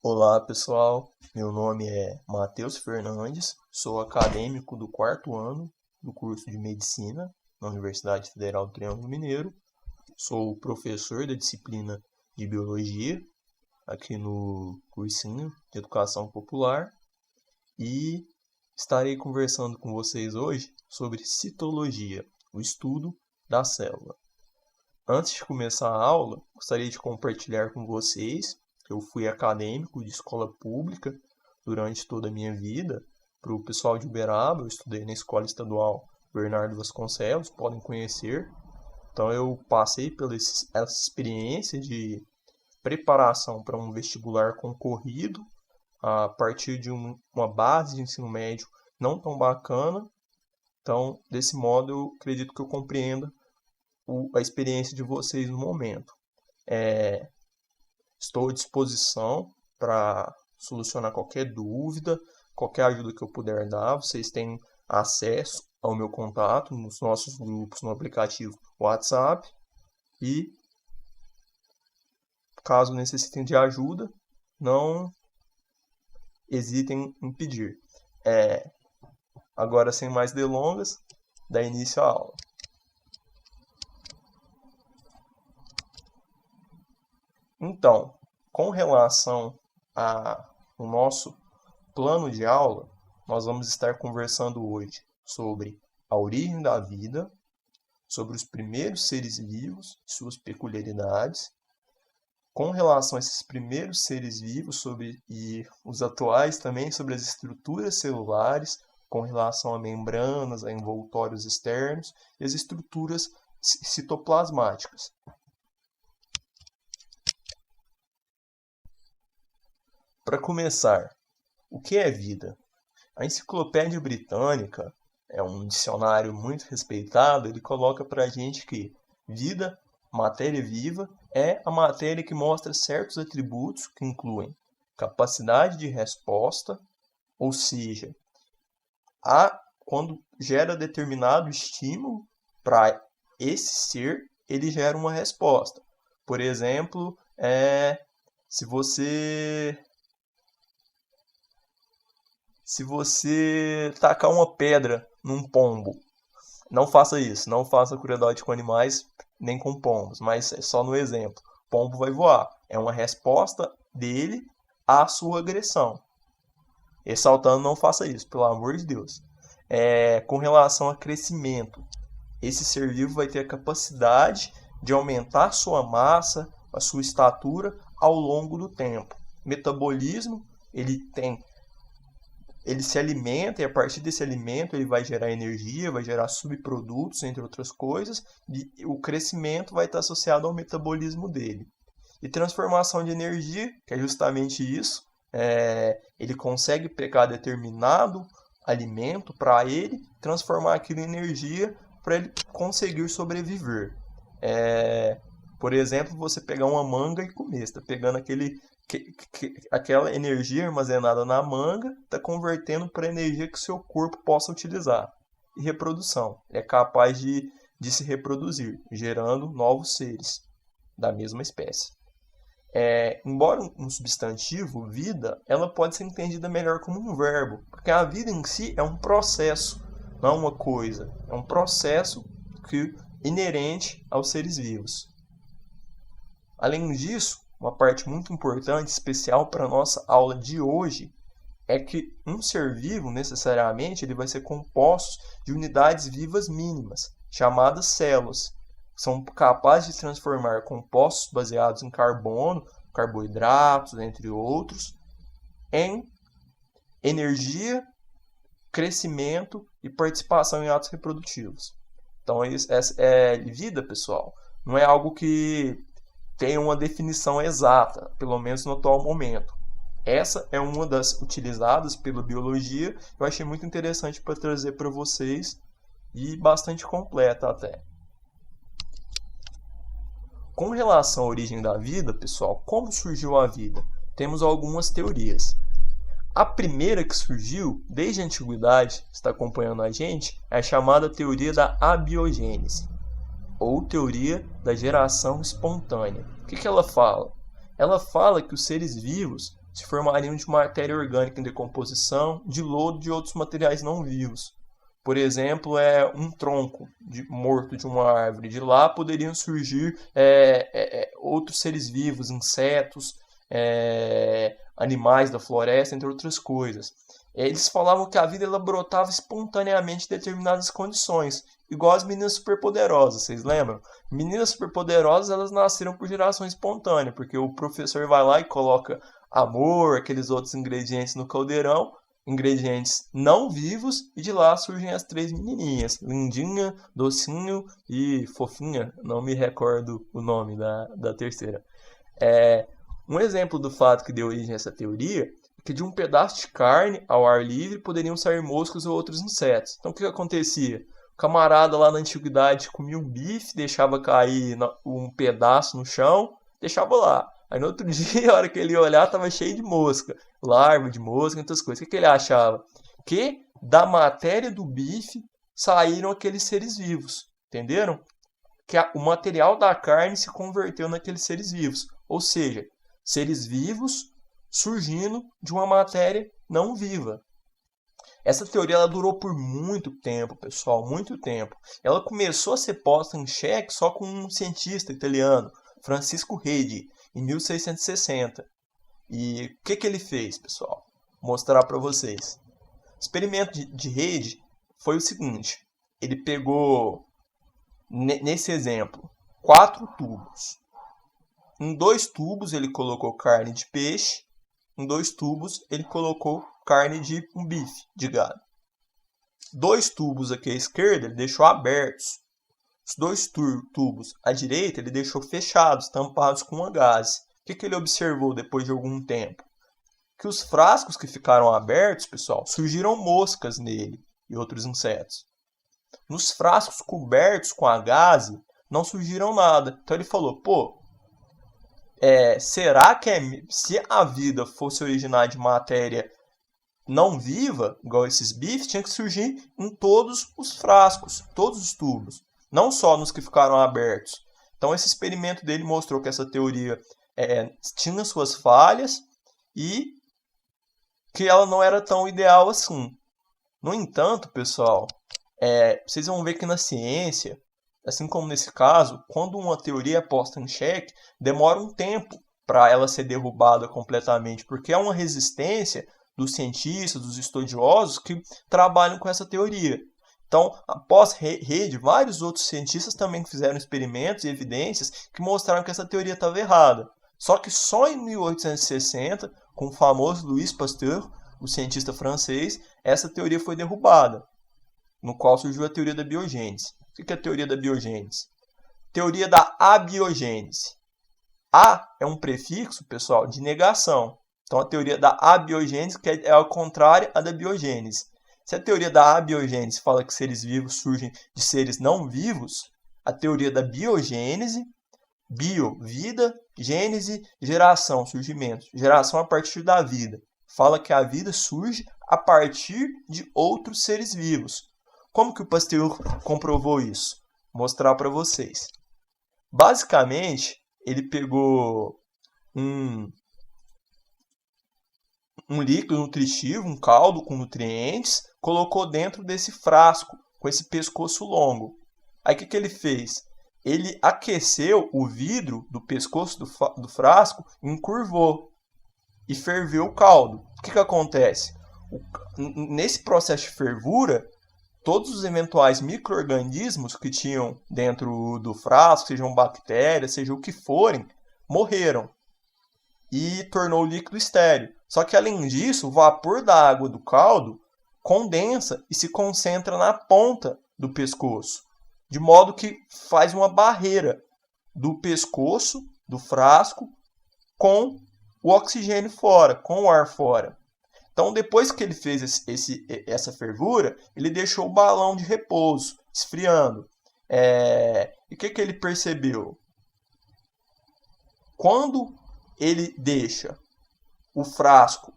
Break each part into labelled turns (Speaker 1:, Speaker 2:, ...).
Speaker 1: Olá pessoal, meu nome é Matheus Fernandes, sou acadêmico do quarto ano do curso de Medicina na Universidade Federal do Triângulo Mineiro. Sou professor da disciplina de Biologia aqui no cursinho de Educação Popular e estarei conversando com vocês hoje sobre citologia, o estudo da célula. Antes de começar a aula, gostaria de compartilhar com vocês que eu fui acadêmico de escola pública durante toda a minha vida. Para o pessoal de Uberaba, eu estudei na Escola Estadual Bernardo Vasconcelos, podem conhecer. Então eu passei pela essa experiência de preparação para um vestibular concorrido a partir de uma base de ensino médio não tão bacana. Então, desse modo, eu acredito que eu compreenda a experiência de vocês no momento. Estou à disposição para solucionar qualquer dúvida, qualquer ajuda que eu puder dar. Vocês têm acesso ao meu contato nos nossos grupos no aplicativo WhatsApp. E, caso necessitem de ajuda, não hesitem em pedir. Agora, sem mais delongas, dá início à aula. Então, com relação ao nosso plano de aula, nós vamos estar conversando hoje sobre a origem da vida, sobre os primeiros seres vivos e suas peculiaridades. Com relação a esses primeiros seres vivos e os atuais também, sobre as estruturas celulares, com relação a membranas, a envoltórios externos e as estruturas citoplasmáticas. Para começar, o que é vida? A Enciclopédia Britânica é um dicionário muito respeitado. Ele coloca para a gente que vida, matéria viva, é a matéria que mostra certos atributos que incluem capacidade de resposta, ou seja, quando gera determinado estímulo para esse ser, ele gera uma resposta. Por exemplo, se você tacar uma pedra num pombo, não faça isso, não faça crueldade com animais, nem com pombos, mas é só no exemplo. O pombo vai voar, é uma resposta dele à sua agressão. Ressaltando, não faça isso, pelo amor de Deus. Com relação a crescimento, esse ser vivo vai ter a capacidade de aumentar sua massa, a sua estatura ao longo do tempo. Metabolismo, ele se alimenta e a partir desse alimento ele vai gerar energia, vai gerar subprodutos, entre outras coisas, e o crescimento vai estar associado ao metabolismo dele. E transformação de energia, que é justamente isso, ele consegue pegar determinado alimento para ele, transformar aquilo em energia para ele conseguir sobreviver. Por exemplo, você pegar uma manga e comer, você está pegando aquela energia armazenada na manga, está convertendo para energia que o seu corpo possa utilizar. E reprodução, é capaz de se reproduzir, gerando novos seres da mesma espécie. Embora um substantivo, vida, ela pode ser entendida melhor como um verbo, porque a vida em si é um processo, não é uma coisa, é um processo inerente aos seres vivos. Além disso, uma parte muito importante, especial para a nossa aula de hoje, é que um ser vivo, necessariamente, ele vai ser composto de unidades vivas mínimas, chamadas células, que são capazes de transformar compostos baseados em carbono, carboidratos, entre outros, em energia, crescimento e participação em atos reprodutivos. Então, vida, pessoal, não é algo que tem uma definição exata, pelo menos no atual momento. Essa é uma das utilizadas pela biologia. Eu achei muito interessante para trazer para vocês e bastante completa até. Com relação à origem da vida, pessoal, como surgiu a vida? Temos algumas teorias. A primeira que surgiu, desde a antiguidade, está acompanhando a gente, é a chamada teoria da abiogênese, ou teoria da geração espontânea. O que ela fala? Ela fala que os seres vivos se formariam de matéria orgânica em decomposição, de lodo de outros materiais não vivos. Por exemplo, um tronco morto de uma árvore. De lá poderiam surgir outros seres vivos, insetos, animais da floresta, entre outras coisas. Eles falavam que a vida ela brotava espontaneamente em determinadas condições, igual as meninas superpoderosas, vocês lembram? Meninas superpoderosas, elas nasceram por geração espontânea, porque o professor vai lá e coloca amor, aqueles outros ingredientes no caldeirão, ingredientes não vivos, e de lá surgem as 3 menininhas, Lindinha, Docinho e Fofinha, não me recordo o nome da terceira. Um exemplo do fato que deu origem a essa teoria é que de um pedaço de carne ao ar livre poderiam sair moscas ou outros insetos. Então o que acontecia? O camarada lá na antiguidade comia um bife, deixava cair um pedaço no chão, deixava lá. Aí no outro dia, a hora que ele ia olhar, estava cheio de mosca, larva de mosca e outras coisas. O que ele achava? Que da matéria do bife saíram aqueles seres vivos, entenderam? Que o material da carne se converteu naqueles seres vivos, ou seja, seres vivos surgindo de uma matéria não viva. Essa teoria ela durou por muito tempo, pessoal, muito tempo. Ela começou a ser posta em xeque só com um cientista italiano, Francisco Redi, em 1660. E o que ele fez, pessoal? Vou mostrar para vocês. O experimento de Redi foi o seguinte. Ele pegou, nesse exemplo, 4 tubos. Em 2 tubos ele colocou carne de peixe. Em 2 tubos ele colocou carne de um bife, de gado. 2 tubos aqui à esquerda ele deixou abertos. Os 2 tubos à direita ele deixou fechados, tampados com uma gaze. O que ele observou depois de algum tempo? Que os frascos que ficaram abertos, pessoal, surgiram moscas nele e outros insetos. Nos frascos cobertos com a gaze, não surgiram nada. Então ele falou, será que se a vida fosse originar de matéria não viva, igual esses bifes, tinha que surgir em todos os frascos, todos os tubos, não só nos que ficaram abertos. Então esse experimento dele mostrou que essa teoria tinha suas falhas e que ela não era tão ideal assim. No entanto, pessoal, vocês vão ver que na ciência, assim como nesse caso, quando uma teoria é posta em xeque, demora um tempo para ela ser derrubada completamente, porque é uma resistência dos cientistas, dos estudiosos que trabalham com essa teoria. Então, após Redi, vários outros cientistas também fizeram experimentos e evidências que mostraram que essa teoria estava errada. Só que só em 1860, com o famoso Louis Pasteur, o cientista francês, essa teoria foi derrubada, no qual surgiu a teoria da biogênese. O que é a teoria da biogênese? Teoria da abiogênese. A é um prefixo, pessoal, de negação. Então, a teoria da abiogênese é ao contrário à da biogênese. Se a teoria da abiogênese fala que seres vivos surgem de seres não vivos, a teoria da biogênese, bio, vida, gênese, geração, surgimento. Geração a partir da vida. Fala que a vida surge a partir de outros seres vivos. Como que o Pasteur comprovou isso? Vou mostrar para vocês. Basicamente, ele pegou um líquido nutritivo, um caldo com nutrientes, colocou dentro desse frasco, com esse pescoço longo. Aí o que ele fez? Ele aqueceu o vidro do pescoço do frasco, encurvou e ferveu o caldo. O que acontece? Nesse processo de fervura, todos os eventuais micro-organismos que tinham dentro do frasco, sejam bactérias, seja o que forem, morreram e tornou o líquido estéril. Só que além disso, o vapor da água do caldo condensa e se concentra na ponta do pescoço, de modo que faz uma barreira do pescoço, do frasco, com o oxigênio fora, com o ar fora. Então, depois que ele fez essa fervura, ele deixou o balão de repouso, esfriando. E o que ele percebeu? Quando ele deixa o frasco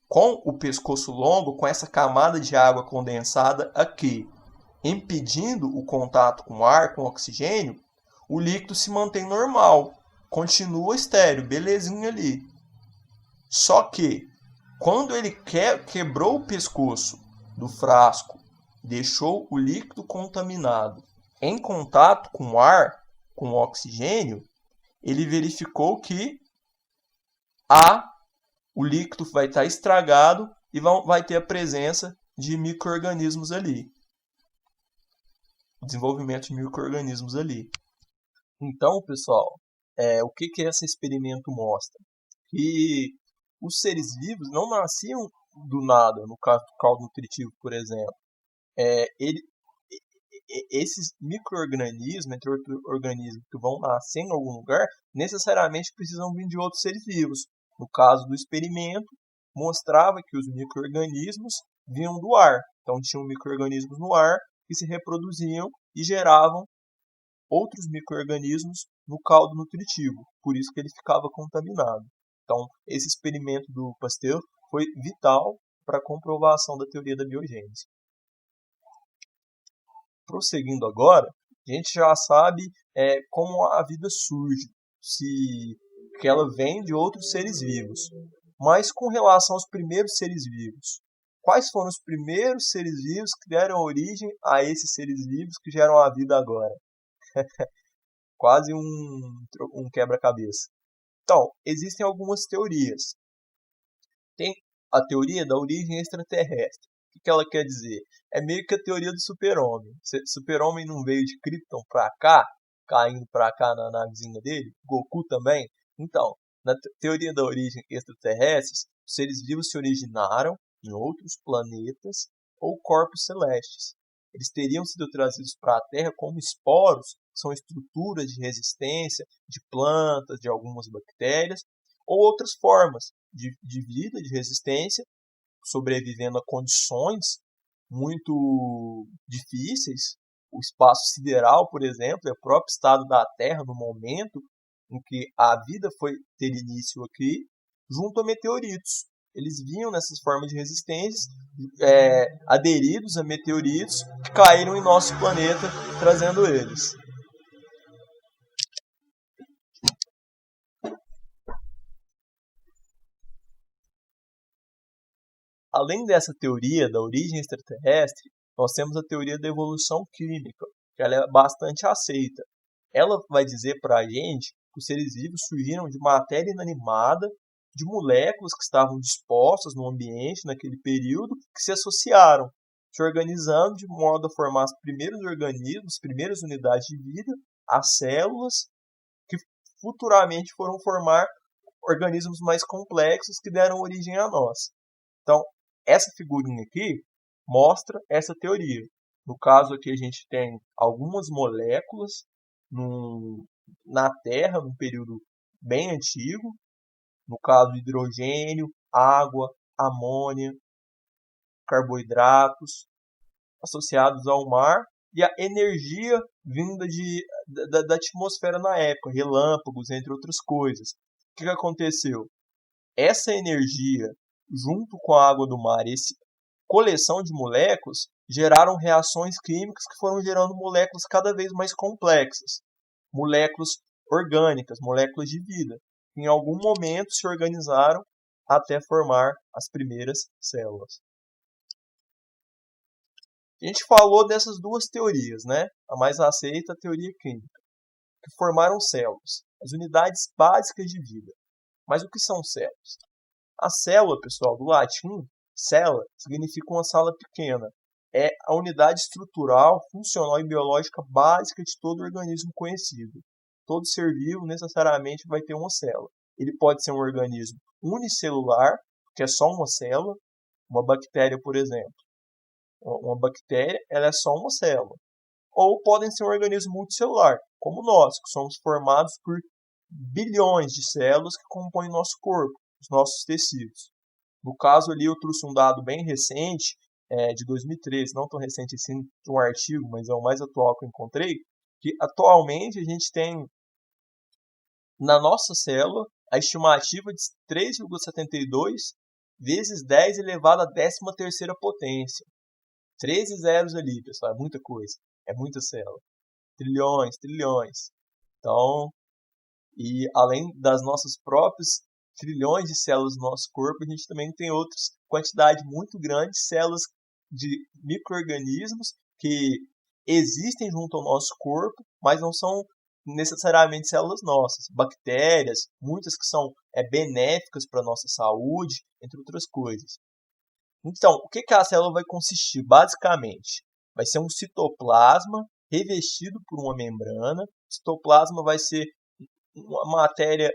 Speaker 1: com o pescoço longo, com essa camada de água condensada aqui, impedindo o contato com o ar, com o oxigênio, o líquido se mantém normal, continua estéril, belezinha ali. Só que, quando ele quebrou o pescoço do frasco, deixou o líquido contaminado em contato com o ar, com o oxigênio, ele verificou que o líquido vai estar estragado e vai ter a presença de micro-organismos ali. O desenvolvimento de micro-organismos ali. Então, pessoal, o que esse experimento mostra? Que os seres vivos não nasciam do nada, no caso do caldo nutritivo, por exemplo. Esses micro-organismos, entre outros organismos que vão nascer em algum lugar, necessariamente precisam vir de outros seres vivos. No caso do experimento, mostrava que os micro-organismos vinham do ar. Então, tinham micro-organismos no ar que se reproduziam e geravam outros micro-organismos no caldo nutritivo. Por isso que ele ficava contaminado. Então, esse experimento do Pasteur foi vital para a comprovação da teoria da biogênese. Prosseguindo agora, a gente já sabe como a vida surge, que ela vem de outros seres vivos. Mas com relação aos primeiros seres vivos, quais foram os primeiros seres vivos que deram origem a esses seres vivos que geram a vida agora? Quase um quebra-cabeça. Então, existem algumas teorias. Tem a teoria da origem extraterrestre. O que ela quer dizer? É meio que a teoria do super-homem. Super-homem não veio de Krypton para cá, caindo para cá na navezinha dele? Goku também? Então, na teoria da origem extraterrestre, os seres vivos se originaram em outros planetas ou corpos celestes. Eles teriam sido trazidos para a Terra como esporos, que são estruturas de resistência de plantas, de algumas bactérias, ou outras formas de vida, de resistência, sobrevivendo a condições muito difíceis. O espaço sideral, por exemplo, é o próprio estado da Terra no momento em que a vida foi ter início aqui, junto a meteoritos. Eles vinham nessas formas de resistência, aderidos a meteoritos que caíram em nosso planeta, trazendo eles. Além dessa teoria da origem extraterrestre, nós temos a teoria da evolução química, que ela é bastante aceita. Ela vai dizer para a gente que os seres vivos surgiram de matéria inanimada, de moléculas que estavam dispostas no ambiente naquele período, que se associaram, se organizando de modo a formar os primeiros organismos, as primeiras unidades de vida, as células, que futuramente foram formar organismos mais complexos que deram origem a nós. Então, essa figurinha aqui mostra essa teoria. No caso aqui a gente tem algumas moléculas na Terra, num período bem antigo. No caso, hidrogênio, água, amônia, carboidratos associados ao mar e a energia vinda da atmosfera na época, relâmpagos, entre outras coisas. O que aconteceu? Essa energia, junto com a água do mar, essa coleção de moléculas, geraram reações químicas que foram gerando moléculas cada vez mais complexas. Moléculas orgânicas, moléculas de vida, que em algum momento se organizaram até formar as primeiras células. A gente falou dessas duas teorias, né? A mais aceita, a teoria química, que formaram células, as unidades básicas de vida. Mas o que são células? A célula, pessoal, do latim, célula, significa uma sala pequena. É a unidade estrutural, funcional e biológica básica de todo organismo conhecido. Todo ser vivo necessariamente vai ter uma célula. Ele pode ser um organismo unicelular, que é só uma célula, uma bactéria, por exemplo. Uma bactéria, ela é só uma célula. Ou podem ser um organismo multicelular, como nós, que somos formados por bilhões de células que compõem nosso corpo, os nossos tecidos. No caso ali, eu trouxe um dado bem recente, de 2013, não tão recente assim, de um artigo, mas é o mais atual que eu encontrei, que atualmente a gente tem na nossa célula a estimativa de 3,72 vezes 10 elevado à 13ª potência. 13 zeros ali, pessoal, é muita coisa, é muita célula. Trilhões, trilhões. Então, e além das nossas próprias trilhões de células no nosso corpo, a gente também tem outras quantidade muito grande de células de micro-organismos que existem junto ao nosso corpo, mas não são necessariamente células nossas. Bactérias, muitas que são benéficas para a nossa saúde, entre outras coisas. Então, o que a célula vai consistir? Basicamente, vai ser um citoplasma revestido por uma membrana. O citoplasma vai ser uma matéria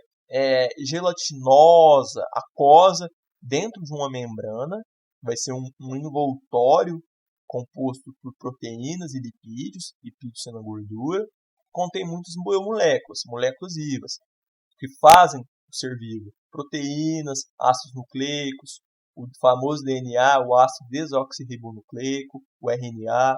Speaker 1: gelatinosa, aquosa, dentro de uma membrana. Vai ser um envoltório composto por proteínas e lipídios sendo a gordura. Contém muitas moléculas vivas, que fazem o ser vivo. Proteínas, ácidos nucleicos, o famoso DNA, o ácido desoxirribonucleico, o RNA,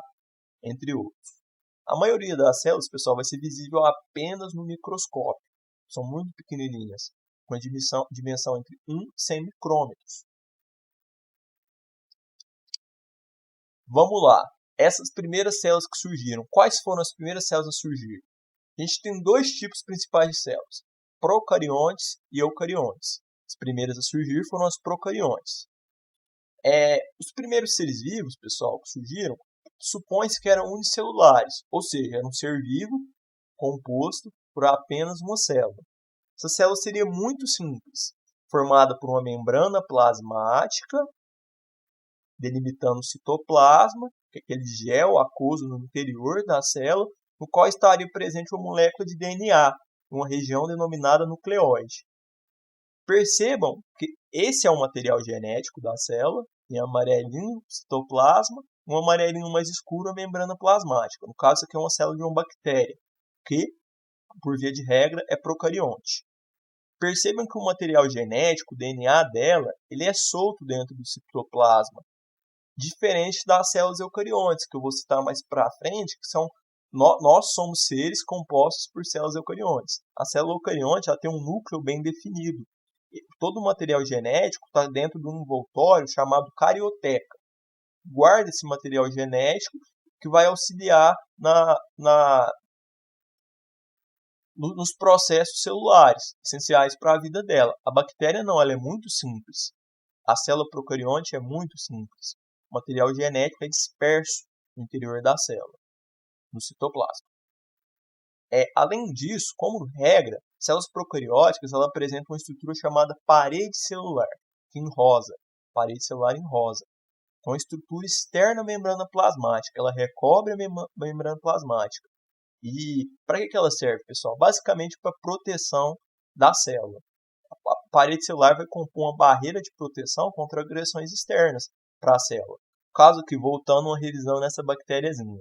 Speaker 1: entre outros. A maioria das células, pessoal, vai ser visível apenas no microscópio. São muito pequenininhas, com a dimensão entre 1 e 100 micrômetros. Vamos lá. Essas primeiras células que surgiram, quais foram as primeiras células a surgir? A gente tem dois tipos principais de células, procariontes e eucariontes. As primeiras a surgir foram as procariontes. Os primeiros seres vivos, pessoal, que surgiram, supõe-se que eram unicelulares, ou seja, era um ser vivo composto por apenas uma célula. Essa célula seria muito simples, formada por uma membrana plasmática, delimitando o citoplasma, que é aquele gel aquoso no interior da célula, no qual estaria presente uma molécula de DNA, uma região denominada nucleóide. Percebam que esse é o material genético da célula, em amarelinho, citoplasma, um amarelinho mais escuro, a membrana plasmática. No caso, isso aqui é uma célula de uma bactéria, que, por via de regra, é procarionte. Percebam que o material genético, o DNA dela, ele é solto dentro do citoplasma, diferente das células eucariontes, que eu vou citar mais para frente, que são nós somos seres compostos por células eucariontes. A célula eucarionte ela tem um núcleo bem definido. Todo o material genético está dentro de um envoltório chamado carioteca. Guarda esse material genético que vai auxiliar nos processos celulares essenciais para a vida dela. A bactéria não, ela é muito simples. A célula procarionte é muito simples. O material genético é disperso no interior da célula, no citoplasma. Além disso, como regra, células procarióticas ela apresentam uma estrutura chamada parede celular, em rosa. Parede celular em rosa. Então, a estrutura externa à membrana plasmática, ela recobre a membrana plasmática. E para que ela serve, pessoal? Basicamente para proteção da célula. A parede celular vai compor uma barreira de proteção contra agressões externas para a célula. Caso que, voltando uma revisão nessa bactériazinha,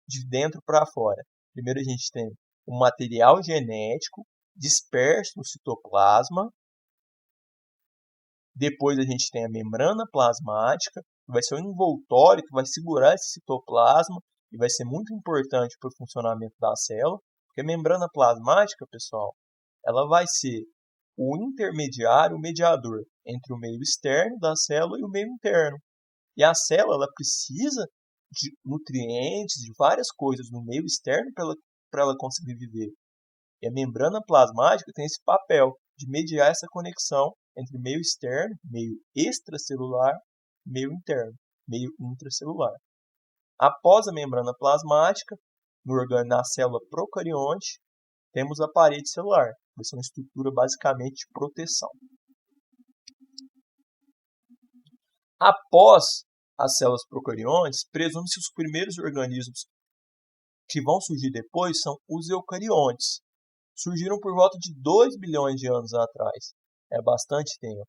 Speaker 1: de dentro para fora. Primeiro a gente tem o material genético disperso no citoplasma. Depois a gente tem a membrana plasmática, que vai ser um envoltório que vai segurar esse citoplasma e vai ser muito importante para o funcionamento da célula, porque a membrana plasmática, pessoal, ela vai ser o intermediário, o mediador entre o meio externo da célula e o meio interno. E a célula ela precisa de nutrientes, de várias coisas no meio externo para ela conseguir viver. E a membrana plasmática tem esse papel de mediar essa conexão entre meio externo, meio extracelular, meio interno, meio intracelular. Após a membrana plasmática, na célula procarionte, temos a parede celular, que vai ser uma estrutura basicamente de proteção. Após as células procariontes, presume-se os primeiros organismos que vão surgir depois são os eucariontes. Surgiram por volta de 2 bilhões de anos atrás. É bastante tempo.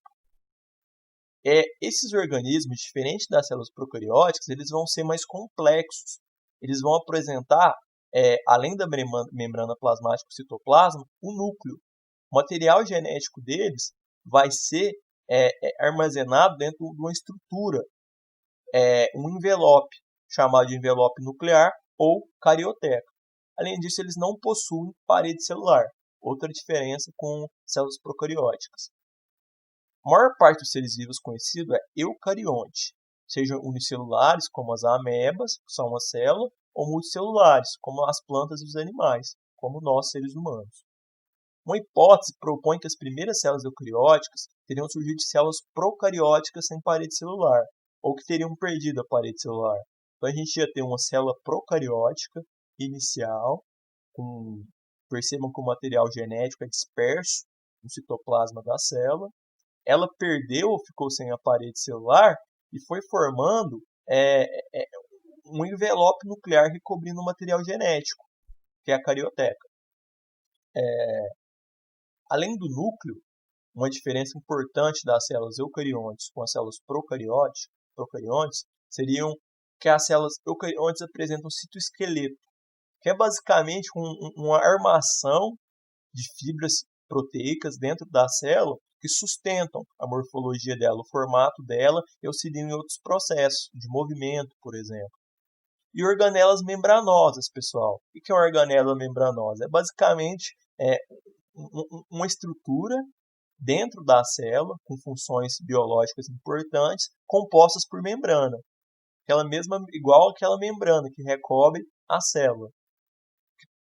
Speaker 1: Esses organismos, diferente das células procarióticas, eles vão ser mais complexos. Eles vão apresentar, além da membrana plasmática, o citoplasma, o núcleo. O material genético deles vai ser armazenado dentro de uma estrutura, um envelope, chamado de envelope nuclear ou carioteca. Além disso, eles não possuem parede celular, outra diferença com células procarióticas. A maior parte dos seres vivos conhecido é eucarionte, sejam unicelulares, como as amebas, que são uma célula, ou multicelulares, como as plantas e os animais, como nós, seres humanos. Uma hipótese propõe que as primeiras células eucarióticas teriam surgido de células procarióticas sem parede celular, ou que teriam perdido a parede celular. Então a gente ia ter uma célula procariótica inicial, percebam que o material genético é disperso no citoplasma da célula. Ela perdeu ou ficou sem a parede celular e foi formando um envelope nuclear recobrindo o material genético, que é a carioteca. Além do núcleo, uma diferença importante das células eucariontes com as células procariontes seriam que as células eucariontes apresentam citoesqueleto, que é basicamente uma armação de fibras proteicas dentro da célula que sustentam a morfologia dela, o formato dela e auxiliam em outros processos de movimento, por exemplo. E organelas membranosas, pessoal. O que é uma organela membranosa? É basicamente uma estrutura dentro da célula, com funções biológicas importantes, compostas por membrana. Igual aquela membrana que recobre a célula.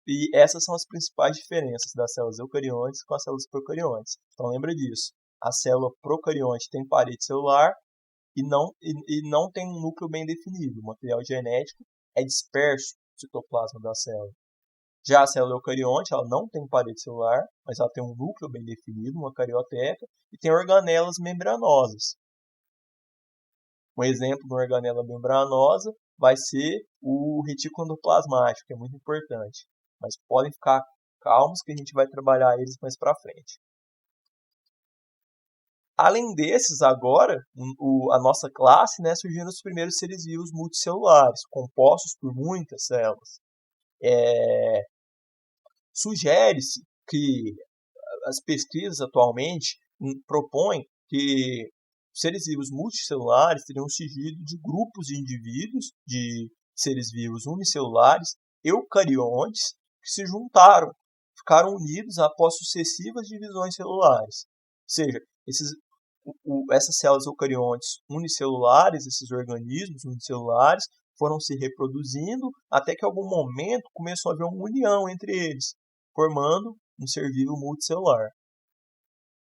Speaker 1: E essas são as principais diferenças das células eucariontes com as células procariontes. Então lembra disso. A célula procarionte tem parede celular e não tem um núcleo bem definido. O material genético é disperso no citoplasma da célula. Já a célula eucarionte, ela não tem parede celular, mas ela tem um núcleo bem definido, uma carioteca, e tem organelas membranosas. Um exemplo de uma organela membranosa vai ser o retículo endoplasmático, que é muito importante. Mas podem ficar calmos que a gente vai trabalhar eles mais para frente. Além desses, agora, a nossa classe, surgiram os primeiros seres vivos multicelulares, compostos por muitas células. Sugere-se que as pesquisas atualmente propõem que seres vivos multicelulares teriam surgido de grupos de indivíduos, de seres vivos unicelulares, eucariontes, que se juntaram, ficaram unidos após sucessivas divisões celulares. Ou seja, essas células eucariontes unicelulares, esses organismos unicelulares, foram se reproduzindo até que em algum momento começou a haver uma união entre eles, formando um ser vivo multicelular.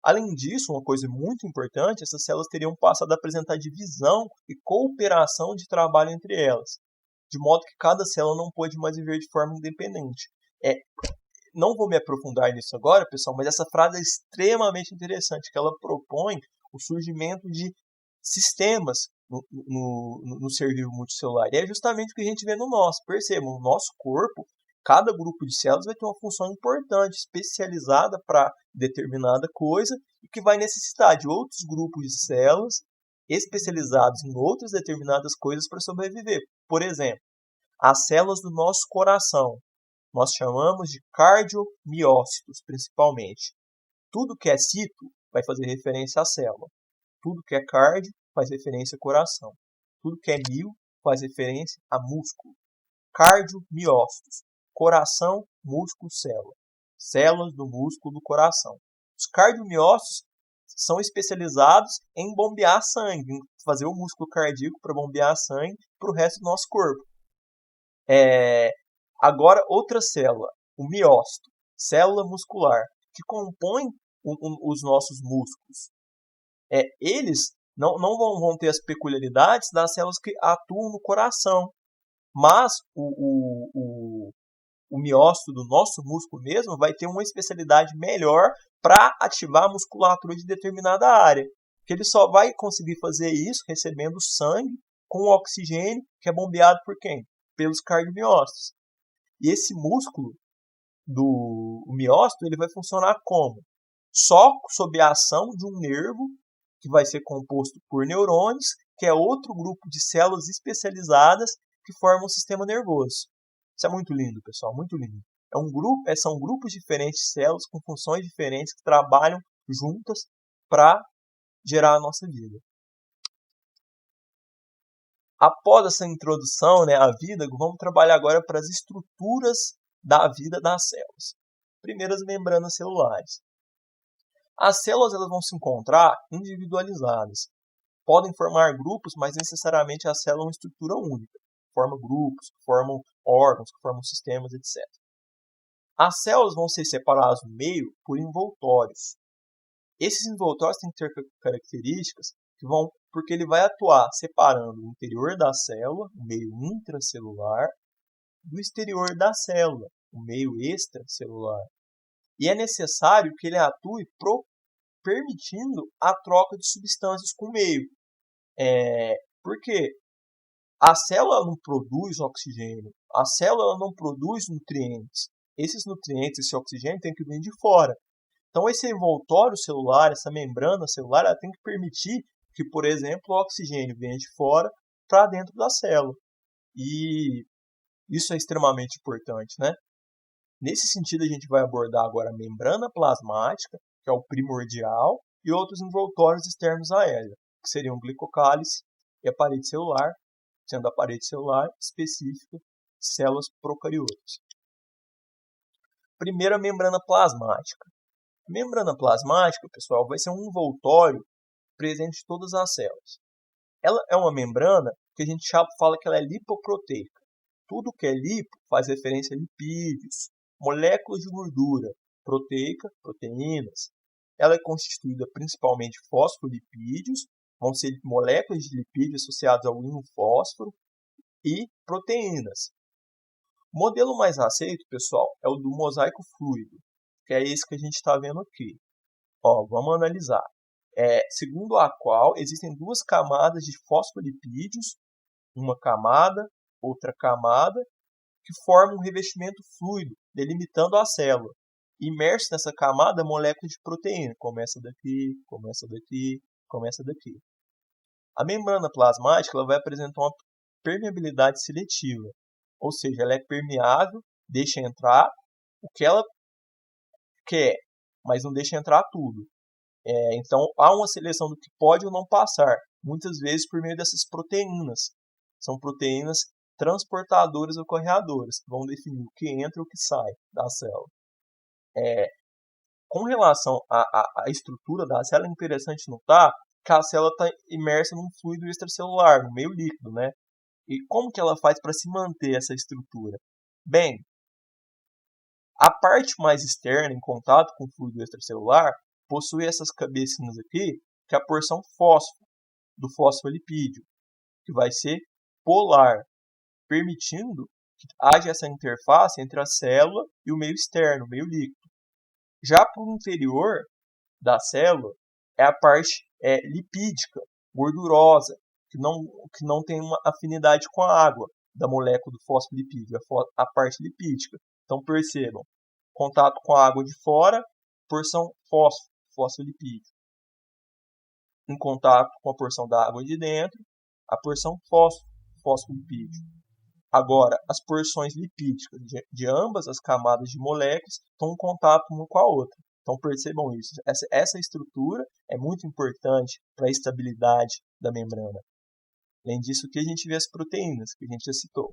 Speaker 1: Além disso, uma coisa muito importante, essas células teriam passado a apresentar divisão e cooperação de trabalho entre elas, de modo que cada célula não pôde mais viver de forma independente. Não vou me aprofundar nisso agora, pessoal, mas essa frase é extremamente interessante, que ela propõe o surgimento de sistemas no ser vivo multicelular. E é justamente o que a gente vê no nosso. Percebam, no nosso corpo, cada grupo de células vai ter uma função importante, especializada para determinada coisa, e que vai necessitar de outros grupos de células especializados em outras determinadas coisas para sobreviver. Por exemplo, as células do nosso coração, nós chamamos de cardiomiócitos, principalmente. Tudo que é cito vai fazer referência à célula. Tudo que é cardio faz referência ao coração. Tudo que é mio faz referência a músculo. Cardiomiócitos. Coração, músculo, célula. Células do músculo do coração. Os cardiomiócitos são especializados em bombear sangue, em fazer o músculo cardíaco para bombear sangue para o resto do nosso corpo. Agora, outra célula, o miócito, célula muscular, que compõe os nossos músculos. Eles não vão ter as peculiaridades das células que atuam no coração, mas o miócito do nosso músculo mesmo vai ter uma especialidade melhor para ativar a musculatura de determinada área. Que ele só vai conseguir fazer isso recebendo sangue com o oxigênio que é bombeado por quem? Pelos cardiomiócitos. E esse músculo do miócito ele vai funcionar como? Só sob a ação de um nervo que vai ser composto por neurônios, que é outro grupo de células especializadas que formam o sistema nervoso. Isso é muito lindo, pessoal, muito lindo. São grupos diferentes de células com funções diferentes que trabalham juntas para gerar a nossa vida. Após essa introdução à vida, vamos trabalhar agora para as estruturas da vida das células. Primeiro, as membranas celulares. As células elas vão se encontrar individualizadas. Podem formar grupos, mas necessariamente a célula é uma estrutura única. Forma grupos, formam órgãos, formam sistemas, etc. As células vão ser separadas no meio por envoltórios. Esses envoltórios têm que ter características que vão, porque ele vai atuar separando o interior da célula, o meio intracelular, do exterior da célula, o meio extracelular. E é necessário que ele atue permitindo a troca de substâncias com o meio. Por quê? A célula não produz oxigênio, a célula não produz nutrientes. Esses nutrientes, esse oxigênio, tem que vir de fora. Então, esse envoltório celular, essa membrana celular, ela tem que permitir que, por exemplo, o oxigênio venha de fora para dentro da célula. E isso é extremamente importante, né? Nesse sentido, a gente vai abordar agora a membrana plasmática, que é o primordial, e outros envoltórios externos a ela, que seriam o glicocálice e a parede celular, sendo a parede celular específica de células procariotas. Primeiro, a membrana plasmática. A membrana plasmática, pessoal, vai ser um envoltório presente em todas as células. Ela é uma membrana que a gente fala que ela é lipoproteica. Tudo que é lipo faz referência a lipídios, moléculas de gordura, proteica, proteínas. Ela é constituída principalmente de fosfolipídios, vão ser moléculas de lipídio associadas ao íon fósforo, e proteínas. O modelo mais aceito, pessoal, é o do mosaico fluido, que é esse que a gente está vendo aqui. Vamos analisar. Segundo a qual existem duas camadas de fosfolipídios, uma camada, outra camada, que formam um revestimento fluido, delimitando a célula. Imerso nessa camada, moléculas de proteína. Começa daqui, começa daqui, começa daqui. A membrana plasmática ela vai apresentar uma permeabilidade seletiva, ou seja, ela é permeável, deixa entrar o que ela quer, mas não deixa entrar tudo. Então, há uma seleção do que pode ou não passar, muitas vezes por meio dessas proteínas. São proteínas transportadoras ou correadoras, que vão definir o que entra e o que sai da célula. Com relação à estrutura da célula, é interessante notar que a célula está imersa num fluido extracelular, no meio líquido, né? E como que ela faz para se manter essa estrutura? Bem, a parte mais externa, em contato com o fluido extracelular, possui essas cabecinhas aqui, que é a porção fósforo, do fosfolipídio, que vai ser polar, permitindo que haja essa interface entre a célula e o meio externo, o meio líquido. Já para o interior da célula, é a parte lipídica, gordurosa, que não tem uma afinidade com a água da molécula do fosfolipídio, a parte lipídica. Então percebam, contato com a água de fora, porção fosfolipídio. Em contato com a porção da água de dentro, a porção fosfolipídio. Agora, as porções lipídicas de ambas as camadas de moléculas estão em contato uma com a outra. Então percebam isso. Essa estrutura é muito importante para a estabilidade da membrana. Além disso, aqui a gente vê as proteínas, que a gente já citou.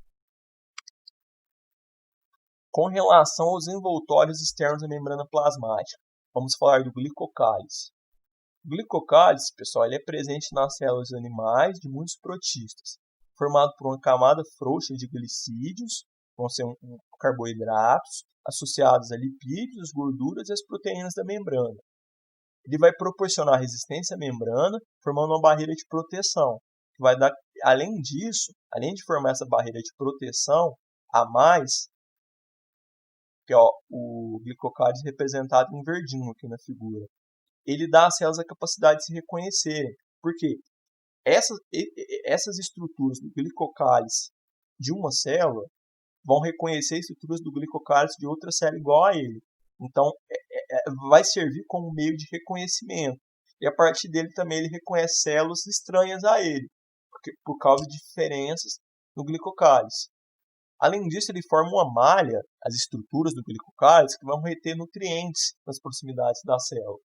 Speaker 1: Com relação aos envoltórios externos da membrana plasmática, vamos falar do glicocálice. O glicocálice, pessoal, ele é presente nas células animais de muitos protistas, formado por uma camada frouxa de glicídios, vão ser carboidratos, associados a lipídios, gorduras e as proteínas da membrana. Ele vai proporcionar resistência à membrana, formando uma barreira de proteção, que vai dar, além disso, além de formar essa barreira de proteção a mais, que o glicocálice representado em verdinho aqui na figura, ele dá às células a capacidade de se reconhecerem. Por quê? Essas estruturas do glicocálice de uma célula vão reconhecer estruturas do glicocálice de outra célula igual a ele. Então, vai servir como meio de reconhecimento. E a partir dele também ele reconhece células estranhas a ele, por causa de diferenças no glicocálice. Além disso, ele forma uma malha, as estruturas do glicocálice, que vão reter nutrientes nas proximidades da célula.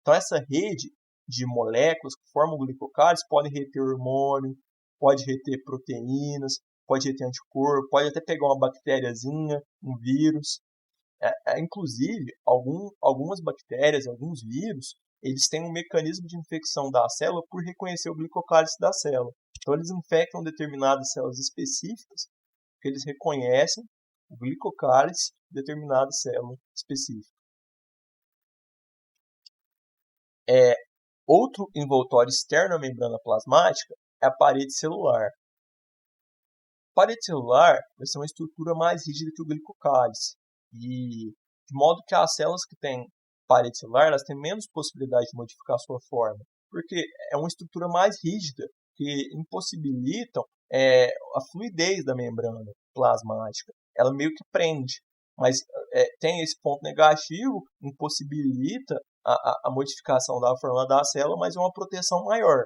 Speaker 1: Então, essa rede de moléculas que formam o glicocálice podem reter hormônio, pode reter proteínas, pode reter anticorpo, pode até pegar uma bactériazinha, um vírus. Inclusive, algumas bactérias, alguns vírus, eles têm um mecanismo de infecção da célula por reconhecer o glicocálice da célula. Então, eles infectam determinadas células específicas que eles reconhecem o glicocálice de determinada célula específica. Outro envoltório externo à membrana plasmática é a parede celular. A parede celular vai ser uma estrutura mais rígida que o glicocálice, e de modo que as células que têm parede celular elas têm menos possibilidade de modificar sua forma, porque é uma estrutura mais rígida que impossibilitam a fluidez da membrana plasmática. Ela meio que prende, mas tem esse ponto negativo, impossibilita a modificação da forma da célula, mas é uma proteção maior.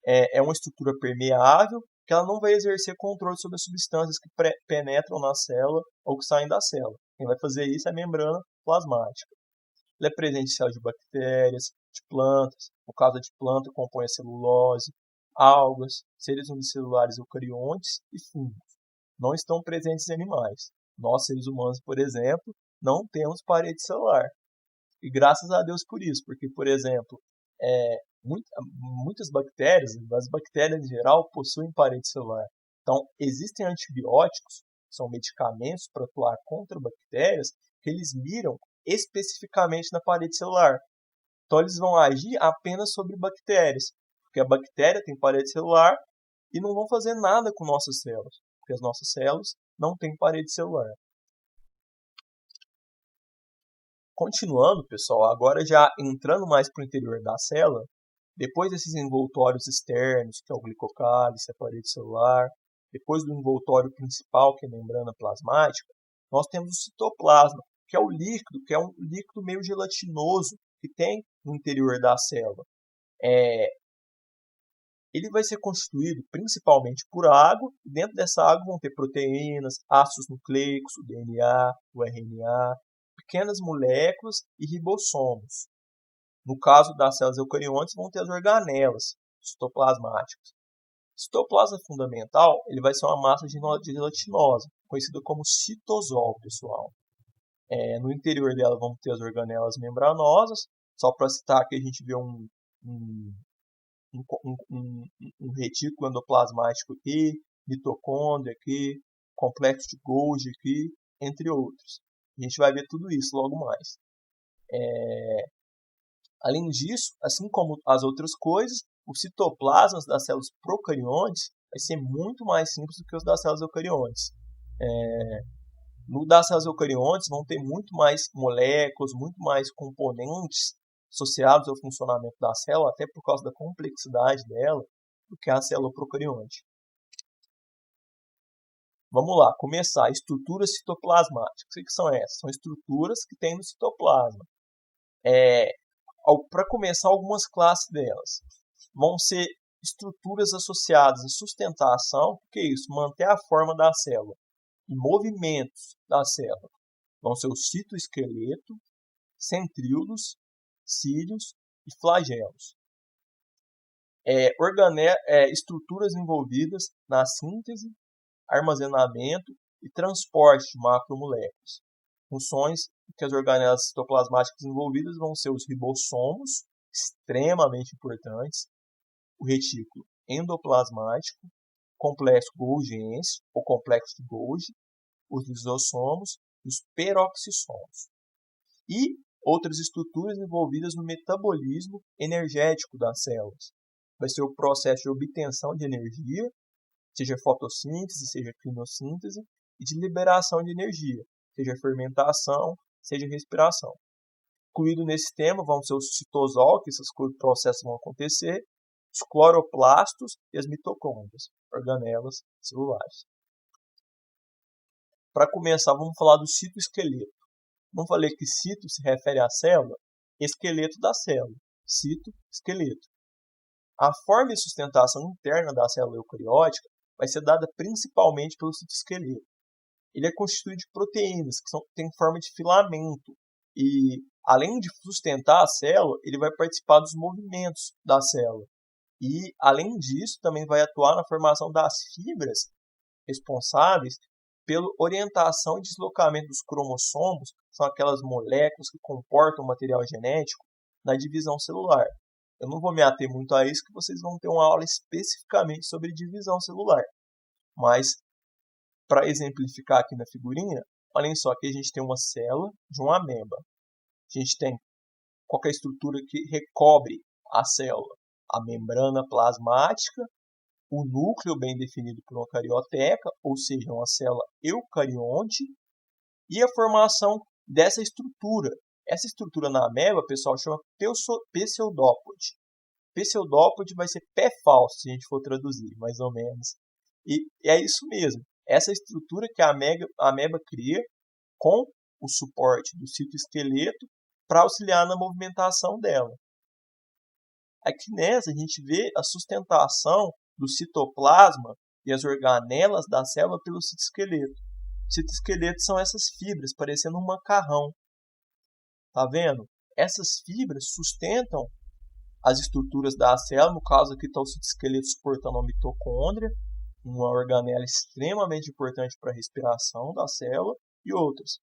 Speaker 1: É uma estrutura permeável, que ela não vai exercer controle sobre as substâncias que penetram na célula ou que saem da célula. Quem vai fazer isso é a membrana plasmática. Ela é presente em células de bactérias, de plantas. No caso de planta, compõe a celulose, algas, seres unicelulares eucariontes e fungos. Não estão presentes em animais. Nós, seres humanos, por exemplo, não temos parede celular. E graças a Deus por isso, porque, por exemplo, muitas bactérias, as bactérias em geral, possuem parede celular. Então, existem antibióticos, que são medicamentos para atuar contra bactérias, que eles miram especificamente na parede celular. Então, eles vão agir apenas sobre bactérias, porque a bactéria tem parede celular e não vão fazer nada com nossas células, porque as nossas células não têm parede celular. Continuando, pessoal, agora já entrando mais para o interior da célula, depois desses envoltórios externos, que é o glicocálice, a parede celular, depois do envoltório principal, que é a membrana plasmática, nós temos o citoplasma, que é o líquido, que é um líquido meio gelatinoso que tem no interior da célula. Ele vai ser constituído principalmente por água, e dentro dessa água vão ter proteínas, ácidos nucleicos, o DNA, o RNA, pequenas moléculas e ribossomos. No caso das células eucariontes, vão ter as organelas citoplasmáticas. O citoplasma fundamental ele vai ser uma massa gelatinosa, conhecida como citosol, pessoal. No interior dela vão ter as organelas membranosas. Só para citar aqui, a gente vê um retículo endoplasmático aqui, mitocôndria aqui, complexo de Golgi aqui, entre outros. A gente vai ver tudo isso logo mais. Além disso, assim como as outras coisas, os citoplasmas das células procariontes vai ser muito mais simples do que os das células eucariontes. No das células eucariontes vão ter muito mais moléculas, muito mais componentes associados ao funcionamento da célula, até por causa da complexidade dela, do que a célula procarionte. Vamos lá, começar. Estruturas citoplasmáticas. O que são essas? São estruturas que tem no citoplasma. Para começar, algumas classes delas vão ser estruturas associadas à sustentação. O que é isso? Manter a forma da célula e movimentos da célula. Vão ser o citoesqueleto, centríolos, cílios e flagelos. Estruturas envolvidas na síntese, armazenamento e transporte de macromoléculas. Funções que as organelas citoplasmáticas envolvidas vão ser os ribossomos, extremamente importantes, o retículo endoplasmático, complexo golgiense, ou complexo de Golgi, os lisossomos e os peroxissomos. E outras estruturas envolvidas no metabolismo energético das células. Vai ser o processo de obtenção de energia, seja fotossíntese, seja quimiossíntese, e de liberação de energia, seja fermentação, seja respiração. Incluído nesse tema vão ser os citosol, que esses processos vão acontecer, os cloroplastos e as mitocôndrias, organelas celulares. Para começar, vamos falar do citoesqueleto. Não falei que cito se refere à célula, esqueleto da célula, citoesqueleto. A forma e sustentação interna da célula eucariótica vai ser dada principalmente pelo citoesqueleto. Ele é constituído de proteínas que têm forma de filamento e, além de sustentar a célula, ele vai participar dos movimentos da célula. E, além disso, também vai atuar na formação das fibras responsáveis pela orientação e deslocamento dos cromossomos, que são aquelas moléculas que comportam o material genético, na divisão celular. Eu não vou me ater muito a isso, que vocês vão ter uma aula especificamente sobre divisão celular. Mas, para exemplificar aqui na figurinha, Olhem só, aqui a gente tem uma célula de uma ameba. A gente tem qualquer estrutura que recobre a célula. A membrana plasmática, o núcleo bem definido por uma carioteca, ou seja, uma célula eucarionte, e a formação dessa estrutura. Essa estrutura na ameba, pessoal, chama pseudópode. Pseudópode vai ser pé falso, se a gente for traduzir, mais ou menos. E é isso mesmo. Essa estrutura que a ameba cria com o suporte do citoesqueleto para auxiliar na movimentação dela. Aqui nessa a gente vê a sustentação do citoplasma e as organelas da célula pelo citoesqueleto. O citoesqueleto são essas fibras, parecendo um macarrão. Tá vendo? Essas fibras sustentam as estruturas da célula. No caso aqui está o citoesqueleto suportando a mitocôndria, uma organela extremamente importante para a respiração da célula, e outras.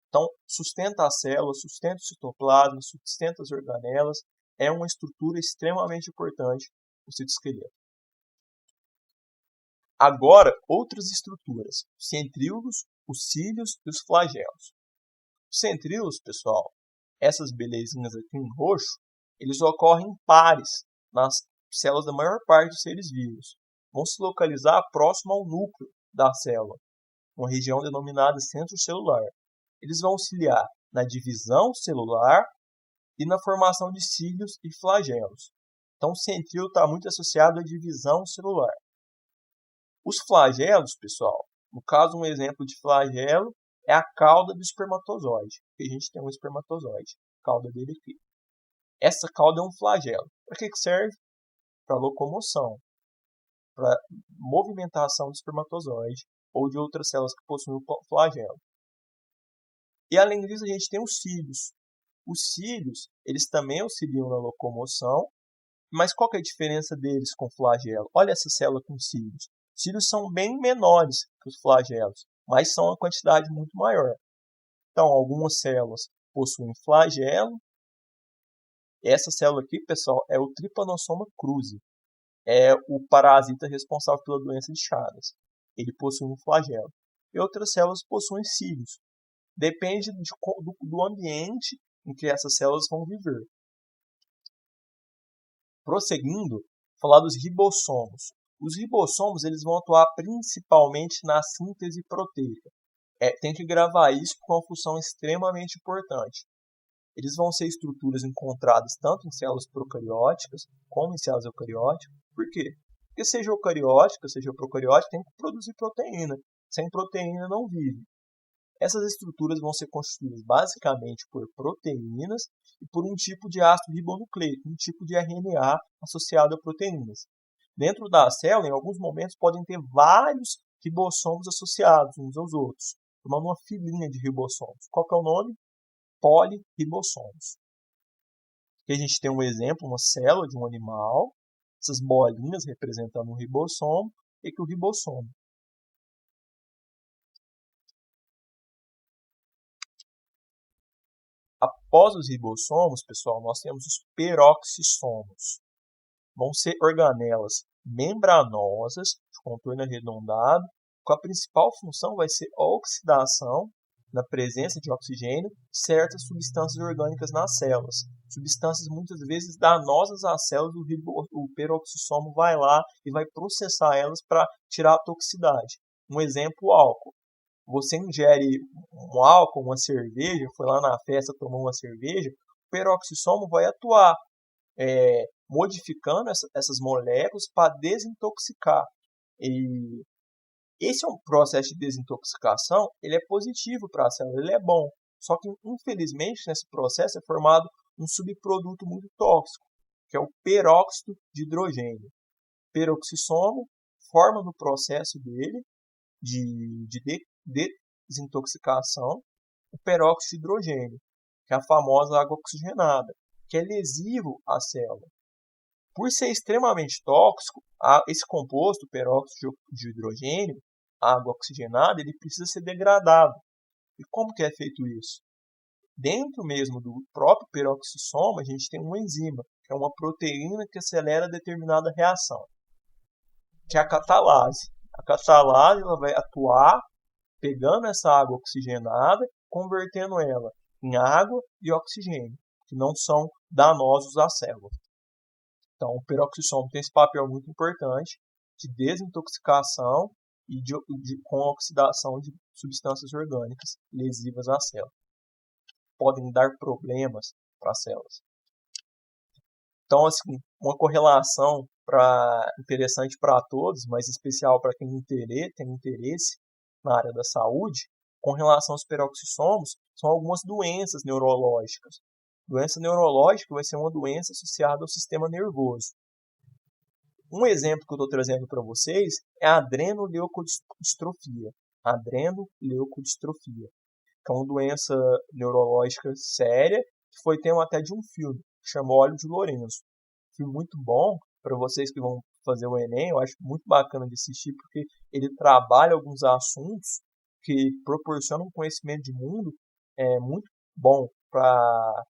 Speaker 1: Então, sustenta a célula, sustenta o citoplasma, sustenta as organelas. É uma estrutura extremamente importante o citoesqueleto. Agora, outras estruturas. Os centríolos, os cílios e os flagelos. Os centríolos, pessoal, essas belezinhas aqui em roxo, eles ocorrem em pares nas células da maior parte dos seres vivos. Vão se localizar próximo ao núcleo da célula, uma região denominada centro celular. Eles vão auxiliar na divisão celular e na formação de cílios e flagelos. Então, o centríolo está muito associado à divisão celular. Os flagelos, pessoal, no caso, um exemplo de flagelo é a cauda do espermatozoide. Aqui a gente tem um espermatozoide, a cauda dele aqui. Essa cauda é um flagelo. Para que serve? Para locomoção, para movimentação do espermatozoide ou de outras células que possuem o flagelo. E além disso, a gente tem os cílios. Os cílios, eles também auxiliam na locomoção, mas qual que é a diferença deles com o flagelo? Olha essa célula com cílios. Os cílios são bem menores que os flagelos, mas são uma quantidade muito maior. Então, algumas células possuem flagelo. Essa célula aqui, pessoal, é o Trypanosoma cruzi. É o parasita responsável pela doença de Chagas. Ele possui um flagelo. E outras células possuem cílios. Depende do ambiente em que essas células vão viver. Prosseguindo, falar dos ribossomos. Os ribossomos eles vão atuar principalmente na síntese proteica. Tem que gravar isso porque é uma função extremamente importante. Eles vão ser estruturas encontradas tanto em células procarióticas como em células eucarióticas. Por quê? Porque seja eucariótica, seja procariótica, tem que produzir proteína. Sem proteína não vive. Essas estruturas vão ser constituídas basicamente por proteínas e por um tipo de ácido ribonucleico, um tipo de RNA associado a proteínas. Dentro da célula, em alguns momentos, podem ter vários ribossomos associados uns aos outros, formando uma filinha de ribossomos. Qual que é o nome? Poliribossomos. Aqui a gente tem um exemplo, uma célula de um animal, essas bolinhas representando um ribossomo, e aqui o ribossomo. Após os ribossomos, pessoal, nós temos os peroxissomos. Vão ser organelas membranosas, de contorno arredondado, com a principal função vai ser a oxidação, na presença de oxigênio, certas substâncias orgânicas nas células. Substâncias muitas vezes danosas às células, o peroxissomo vai lá e vai processar elas para tirar a toxicidade. Um exemplo, o álcool. Você ingere um álcool, uma cerveja, foi lá na festa, tomou uma cerveja, o peroxissomo vai atuar modificando essas moléculas para desintoxicar. E esse é um processo de desintoxicação, ele é positivo para a célula, ele é bom. Só que, infelizmente, nesse processo é formado um subproduto muito tóxico, que é o peróxido de hidrogênio. O peroxissomo forma no processo dele de desintoxicação o peróxido de hidrogênio, que é a famosa água oxigenada, que é lesivo à célula. Por ser extremamente tóxico, esse composto, peróxido de hidrogênio, água oxigenada, ele precisa ser degradado. E como que é feito isso? Dentro mesmo do próprio peroxissoma, a gente tem uma enzima, que é uma proteína que acelera determinada reação, que é a catalase. A catalase ela vai atuar pegando essa água oxigenada, convertendo ela em água e oxigênio, que não são danosos à célula. Então, o peroxissomo tem esse papel muito importante de desintoxicação e com a oxidação de substâncias orgânicas lesivas à célula. Podem dar problemas para as células. Então, assim, uma correlação interessante para todos, mas especial para quem tem interesse na área da saúde, com relação aos peroxissomos, são algumas doenças neurológicas. Doença neurológica vai ser uma doença associada ao sistema nervoso. Um exemplo que eu estou trazendo para vocês é a adrenoleucodistrofia. Adrenoleucodistrofia, que é uma doença neurológica séria, que foi tema até de um filme, que chama Olho de Lorenzo. Filme muito bom para vocês que vão fazer o Enem, eu acho muito bacana de assistir, porque ele trabalha alguns assuntos que proporcionam um conhecimento de mundo muito bom para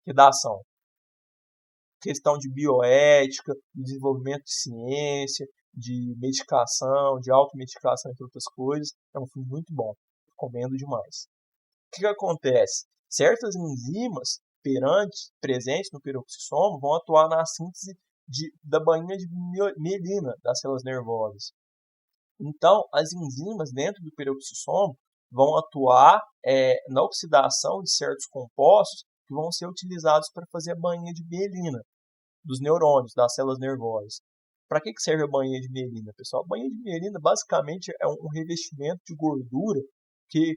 Speaker 1: redação. Questão de bioética, de desenvolvimento de ciência, de medicação, de automedicação, entre outras coisas. É um filme muito bom, recomendo demais. O que acontece? Certas enzimas presentes no peroxissomo vão atuar na síntese da bainha de mielina das células nervosas. Então, as enzimas dentro do peroxissomo vão atuar na oxidação de certos compostos que vão ser utilizados para fazer a bainha de mielina dos neurônios, das células nervosas. Para que serve a bainha de mielina, pessoal? A bainha de mielina basicamente é um revestimento de gordura que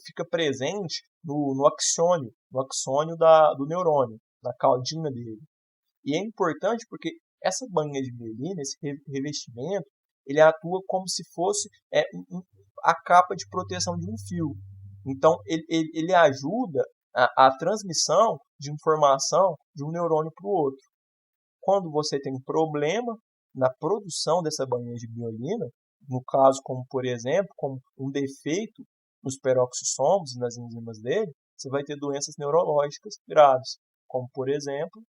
Speaker 1: fica presente no axônio do neurônio, na caudinha dele. E é importante porque essa bainha de mielina, esse revestimento, ele atua como se fosse a capa de proteção de um fio. Então, ele ajuda a transmissão de informação de um neurônio para o outro. Quando você tem um problema na produção dessa bainha de mielina, no caso, como por exemplo, como um defeito nos peroxissomos e nas enzimas dele, você vai ter doenças neurológicas graves, como por exemplo,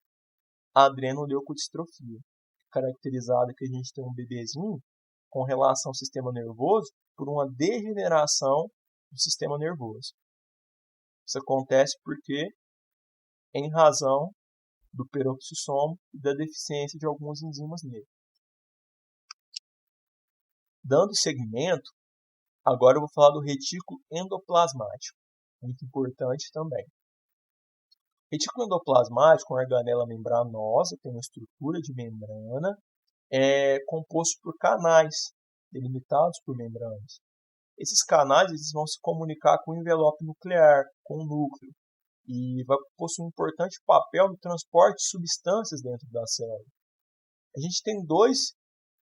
Speaker 1: a adrenoleucodistrofia, caracterizada que a gente tem um bebezinho com relação ao sistema nervoso por uma degeneração do sistema nervoso. Isso acontece porque, em razão do peroxissomo e da deficiência de algumas enzimas nele. Dando seguimento, agora eu vou falar do retículo endoplasmático, muito importante também. O retículo endoplasmático é uma organela membranosa, tem uma estrutura de membrana, é composto por canais delimitados por membranas. Esses canais eles vão se comunicar com o envelope nuclear, com o núcleo, e vai possuir um importante papel no transporte de substâncias dentro da célula. A gente tem duas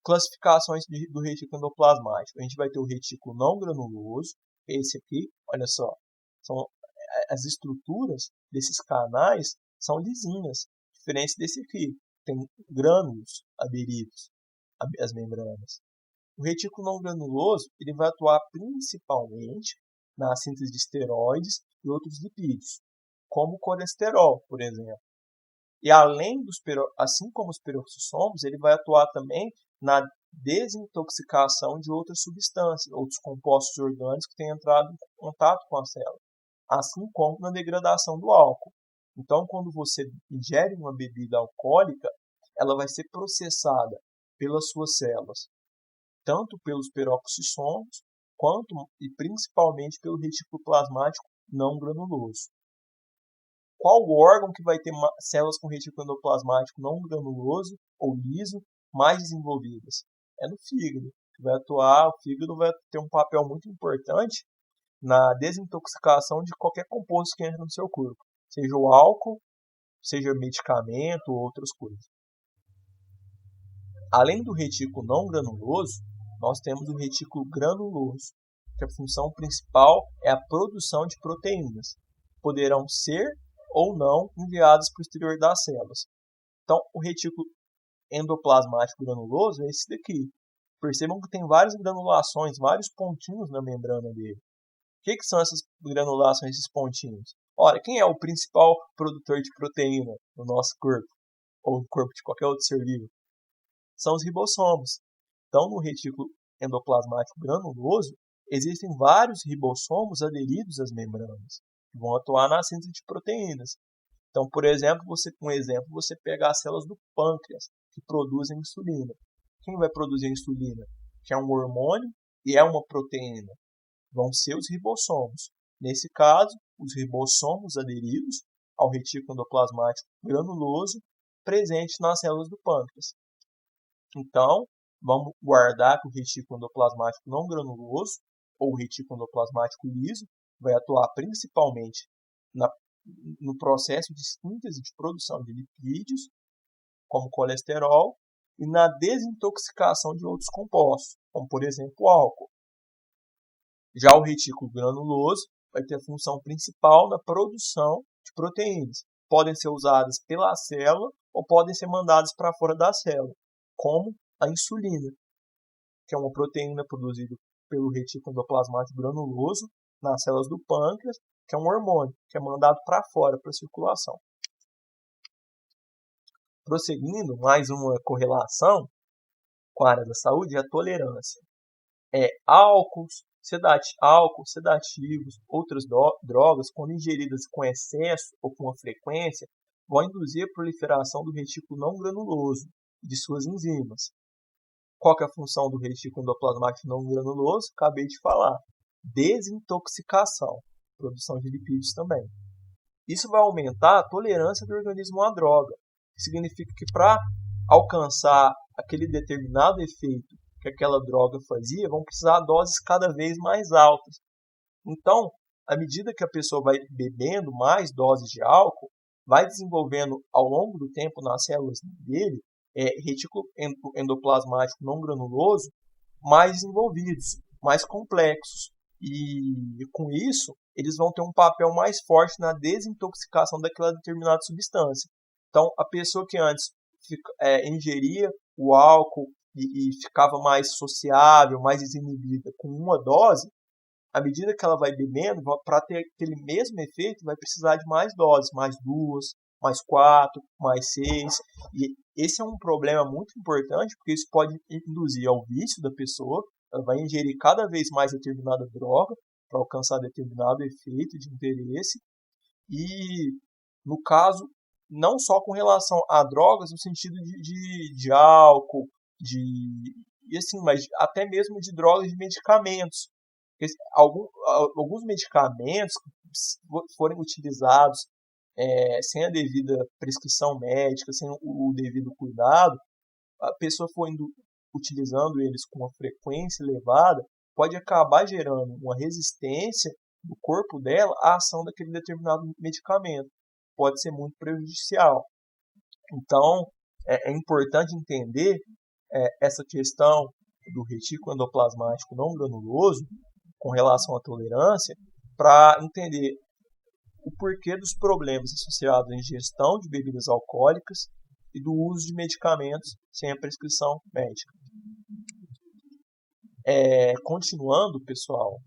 Speaker 1: classificações do retículo endoplasmático. A gente vai ter o retículo não granuloso, esse aqui, olha só, as estruturas desses canais são lisinhas, diferente desse aqui, tem grânulos aderidos às membranas. O retículo não granuloso ele vai atuar principalmente na síntese de esteroides e outros lipídios, como o colesterol, por exemplo. E assim como os peroxissomos, ele vai atuar também na desintoxicação de outras substâncias, outros compostos orgânicos que têm entrado em contato com a célula, assim como na degradação do álcool. Então, quando você ingere uma bebida alcoólica, ela vai ser processada pelas suas células, tanto pelos peroxissomos, quanto e principalmente pelo retículo plasmático não granuloso. Qual o órgão que vai ter células com retículo endoplasmático não granuloso ou liso mais desenvolvidas? É no fígado. O fígado vai ter um papel muito importante na desintoxicação de qualquer composto que entra no seu corpo, seja o álcool, seja medicamento ou outras coisas. Além do retículo não granuloso, nós temos o retículo granuloso, que a função principal é a produção de proteínas, que poderão ser ou não enviadas para o exterior das células. Então, o retículo endoplasmático granuloso é esse daqui. Percebam que tem várias granulações, vários pontinhos na membrana dele. O que são essas granulações, esses pontinhos? Ora, quem é o principal produtor de proteína no nosso corpo? Ou no corpo de qualquer outro ser vivo? São os ribossomos. Então, no retículo endoplasmático granuloso, existem vários ribossomos aderidos às membranas, que vão atuar na síntese de proteínas. Então, por exemplo, você pega as células do pâncreas, que produzem insulina. Quem vai produzir a insulina? Que é um hormônio e é uma proteína. Vão ser os ribossomos. Nesse caso, os ribossomos aderidos ao retículo endoplasmático granuloso presente nas células do pâncreas. Então, vamos guardar que o retículo endoplasmático não granuloso ou retículo endoplasmático liso vai atuar principalmente no processo de síntese de produção de lipídios, como colesterol, e na desintoxicação de outros compostos, como por exemplo o álcool. Já o retículo granuloso vai ter a função principal na produção de proteínas. Podem ser usadas pela célula ou podem ser mandadas para fora da célula, como a insulina, que é uma proteína produzida pelo retículo endoplasmático granuloso nas células do pâncreas, que é um hormônio, que é mandado para fora, para a circulação. Prosseguindo, mais uma correlação com a área da saúde é a tolerância. Álcool, sedativos, outras drogas, quando ingeridas com excesso ou com uma frequência, vão induzir a proliferação do retículo não granuloso e de suas enzimas. Qual que é a função do retículo endoplasmático não granuloso? Acabei de falar. Desintoxicação, produção de lipídios também. Isso vai aumentar a tolerância do organismo à droga. Significa que para alcançar aquele determinado efeito que aquela droga fazia, vão precisar de doses cada vez mais altas. Então, à medida que a pessoa vai bebendo mais doses de álcool, vai desenvolvendo ao longo do tempo nas células dele retículo endoplasmático não granuloso mais desenvolvidos, mais complexos. E com isso, eles vão ter um papel mais forte na desintoxicação daquela determinada substância. Então, a pessoa que antes ingeria o álcool e ficava mais sociável, mais desinibida com uma dose, à medida que ela vai bebendo, para ter aquele mesmo efeito, vai precisar de mais doses, mais 2, mais 4, mais 6. E esse é um problema muito importante, porque isso pode induzir ao vício da pessoa. Ela vai ingerir cada vez mais determinada droga para alcançar determinado efeito de interesse. E, no caso, não só com relação a drogas, no sentido de álcool, e assim, mas até mesmo de drogas, de medicamentos. Alguns medicamentos forem utilizados sem a devida prescrição médica, sem o devido cuidado, a pessoa utilizando eles com uma frequência elevada, pode acabar gerando uma resistência do corpo dela à ação daquele determinado medicamento. Pode ser muito prejudicial. Então, é importante entender essa questão do retículo endoplasmático não granuloso com relação à tolerância, para entender o porquê dos problemas associados à ingestão de bebidas alcoólicas e do uso de medicamentos sem a prescrição médica. Continuando, pessoal,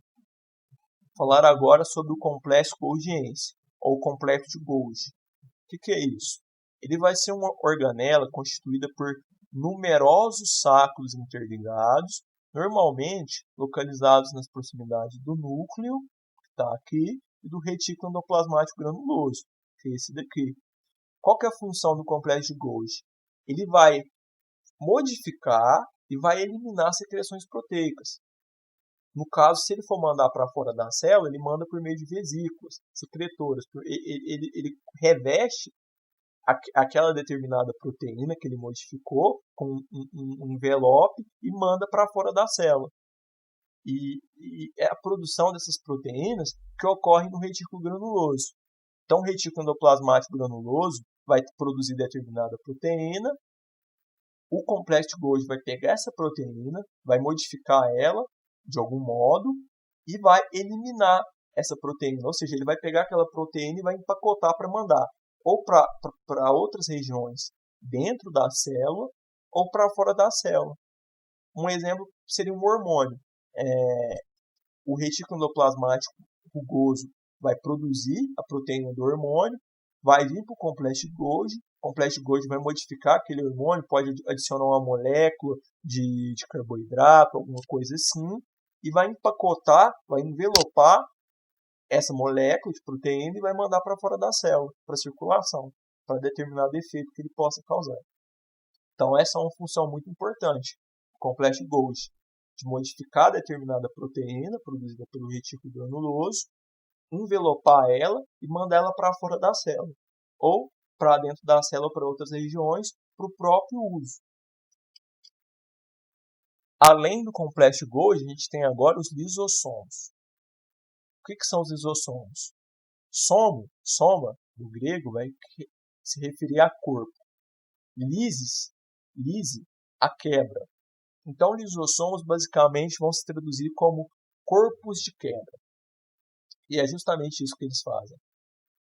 Speaker 1: falar agora sobre o complexo Golgiense, ou complexo de Golgi. O que é isso? Ele vai ser uma organela constituída por numerosos sacos interligados, normalmente localizados nas proximidades do núcleo, que está aqui, e do retículo endoplasmático granuloso, que é esse daqui. Qual que é a função do complexo de Golgi? Ele vai modificar e vai eliminar secreções proteicas. No caso, se ele for mandar para fora da célula, ele manda por meio de vesículas secretoras. Ele reveste aquela determinada proteína que ele modificou com um envelope e manda para fora da célula. E é a produção dessas proteínas que ocorre no retículo granuloso. Então, o retículo endoplasmático granuloso vai produzir determinada proteína, o complexo de Golgi vai pegar essa proteína, vai modificar ela de algum modo e vai eliminar essa proteína. Ou seja, ele vai pegar aquela proteína e vai empacotar para mandar ou para outras regiões dentro da célula ou para fora da célula. Um exemplo seria um hormônio. O retículo endoplasmático rugoso vai produzir a proteína do hormônio, vai vir para o complexo de Golgi. O complexo de Golgi vai modificar aquele hormônio, pode adicionar uma molécula de carboidrato, alguma coisa assim, e vai empacotar, vai envelopar essa molécula de proteína e vai mandar para fora da célula, para circulação, para determinado efeito que ele possa causar. Então essa é uma função muito importante do complexo de Golgi, de modificar determinada proteína produzida pelo retículo granuloso, envelopar ela e mandar ela para fora da célula, ou para dentro da célula para outras regiões, para o próprio uso. Além do complexo de Golgi, a gente tem agora os lisossomos. O que são os lisossomos? Soma, do grego, vai se referir a corpo. Lise, a quebra. Então, lisossomos basicamente vão se traduzir como corpos de quebra. E é justamente isso que eles fazem.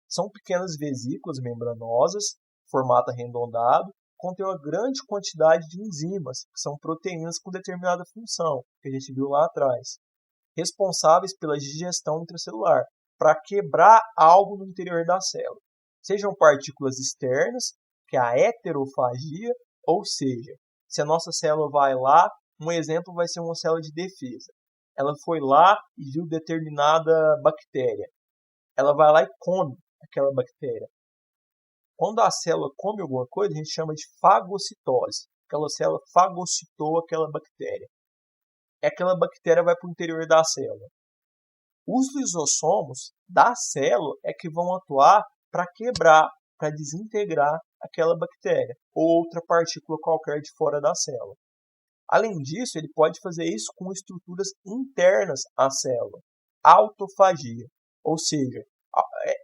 Speaker 1: São pequenas vesículas membranosas, formato arredondado, contém uma grande quantidade de enzimas, que são proteínas com determinada função, que a gente viu lá atrás, responsáveis pela digestão intracelular, para quebrar algo no interior da célula. Sejam partículas externas, que é a heterofagia, ou seja, se a nossa célula vai lá, um exemplo vai ser uma célula de defesa. Ela foi lá e viu determinada bactéria. Ela vai lá e come aquela bactéria. Quando a célula come alguma coisa, a gente chama de fagocitose. Aquela célula fagocitou aquela bactéria. Aquela bactéria vai para o interior da célula. Os lisossomos da célula é que vão atuar para quebrar, para desintegrar aquela bactéria ou outra partícula qualquer de fora da célula. Além disso, ele pode fazer isso com estruturas internas à célula, autofagia. Ou seja,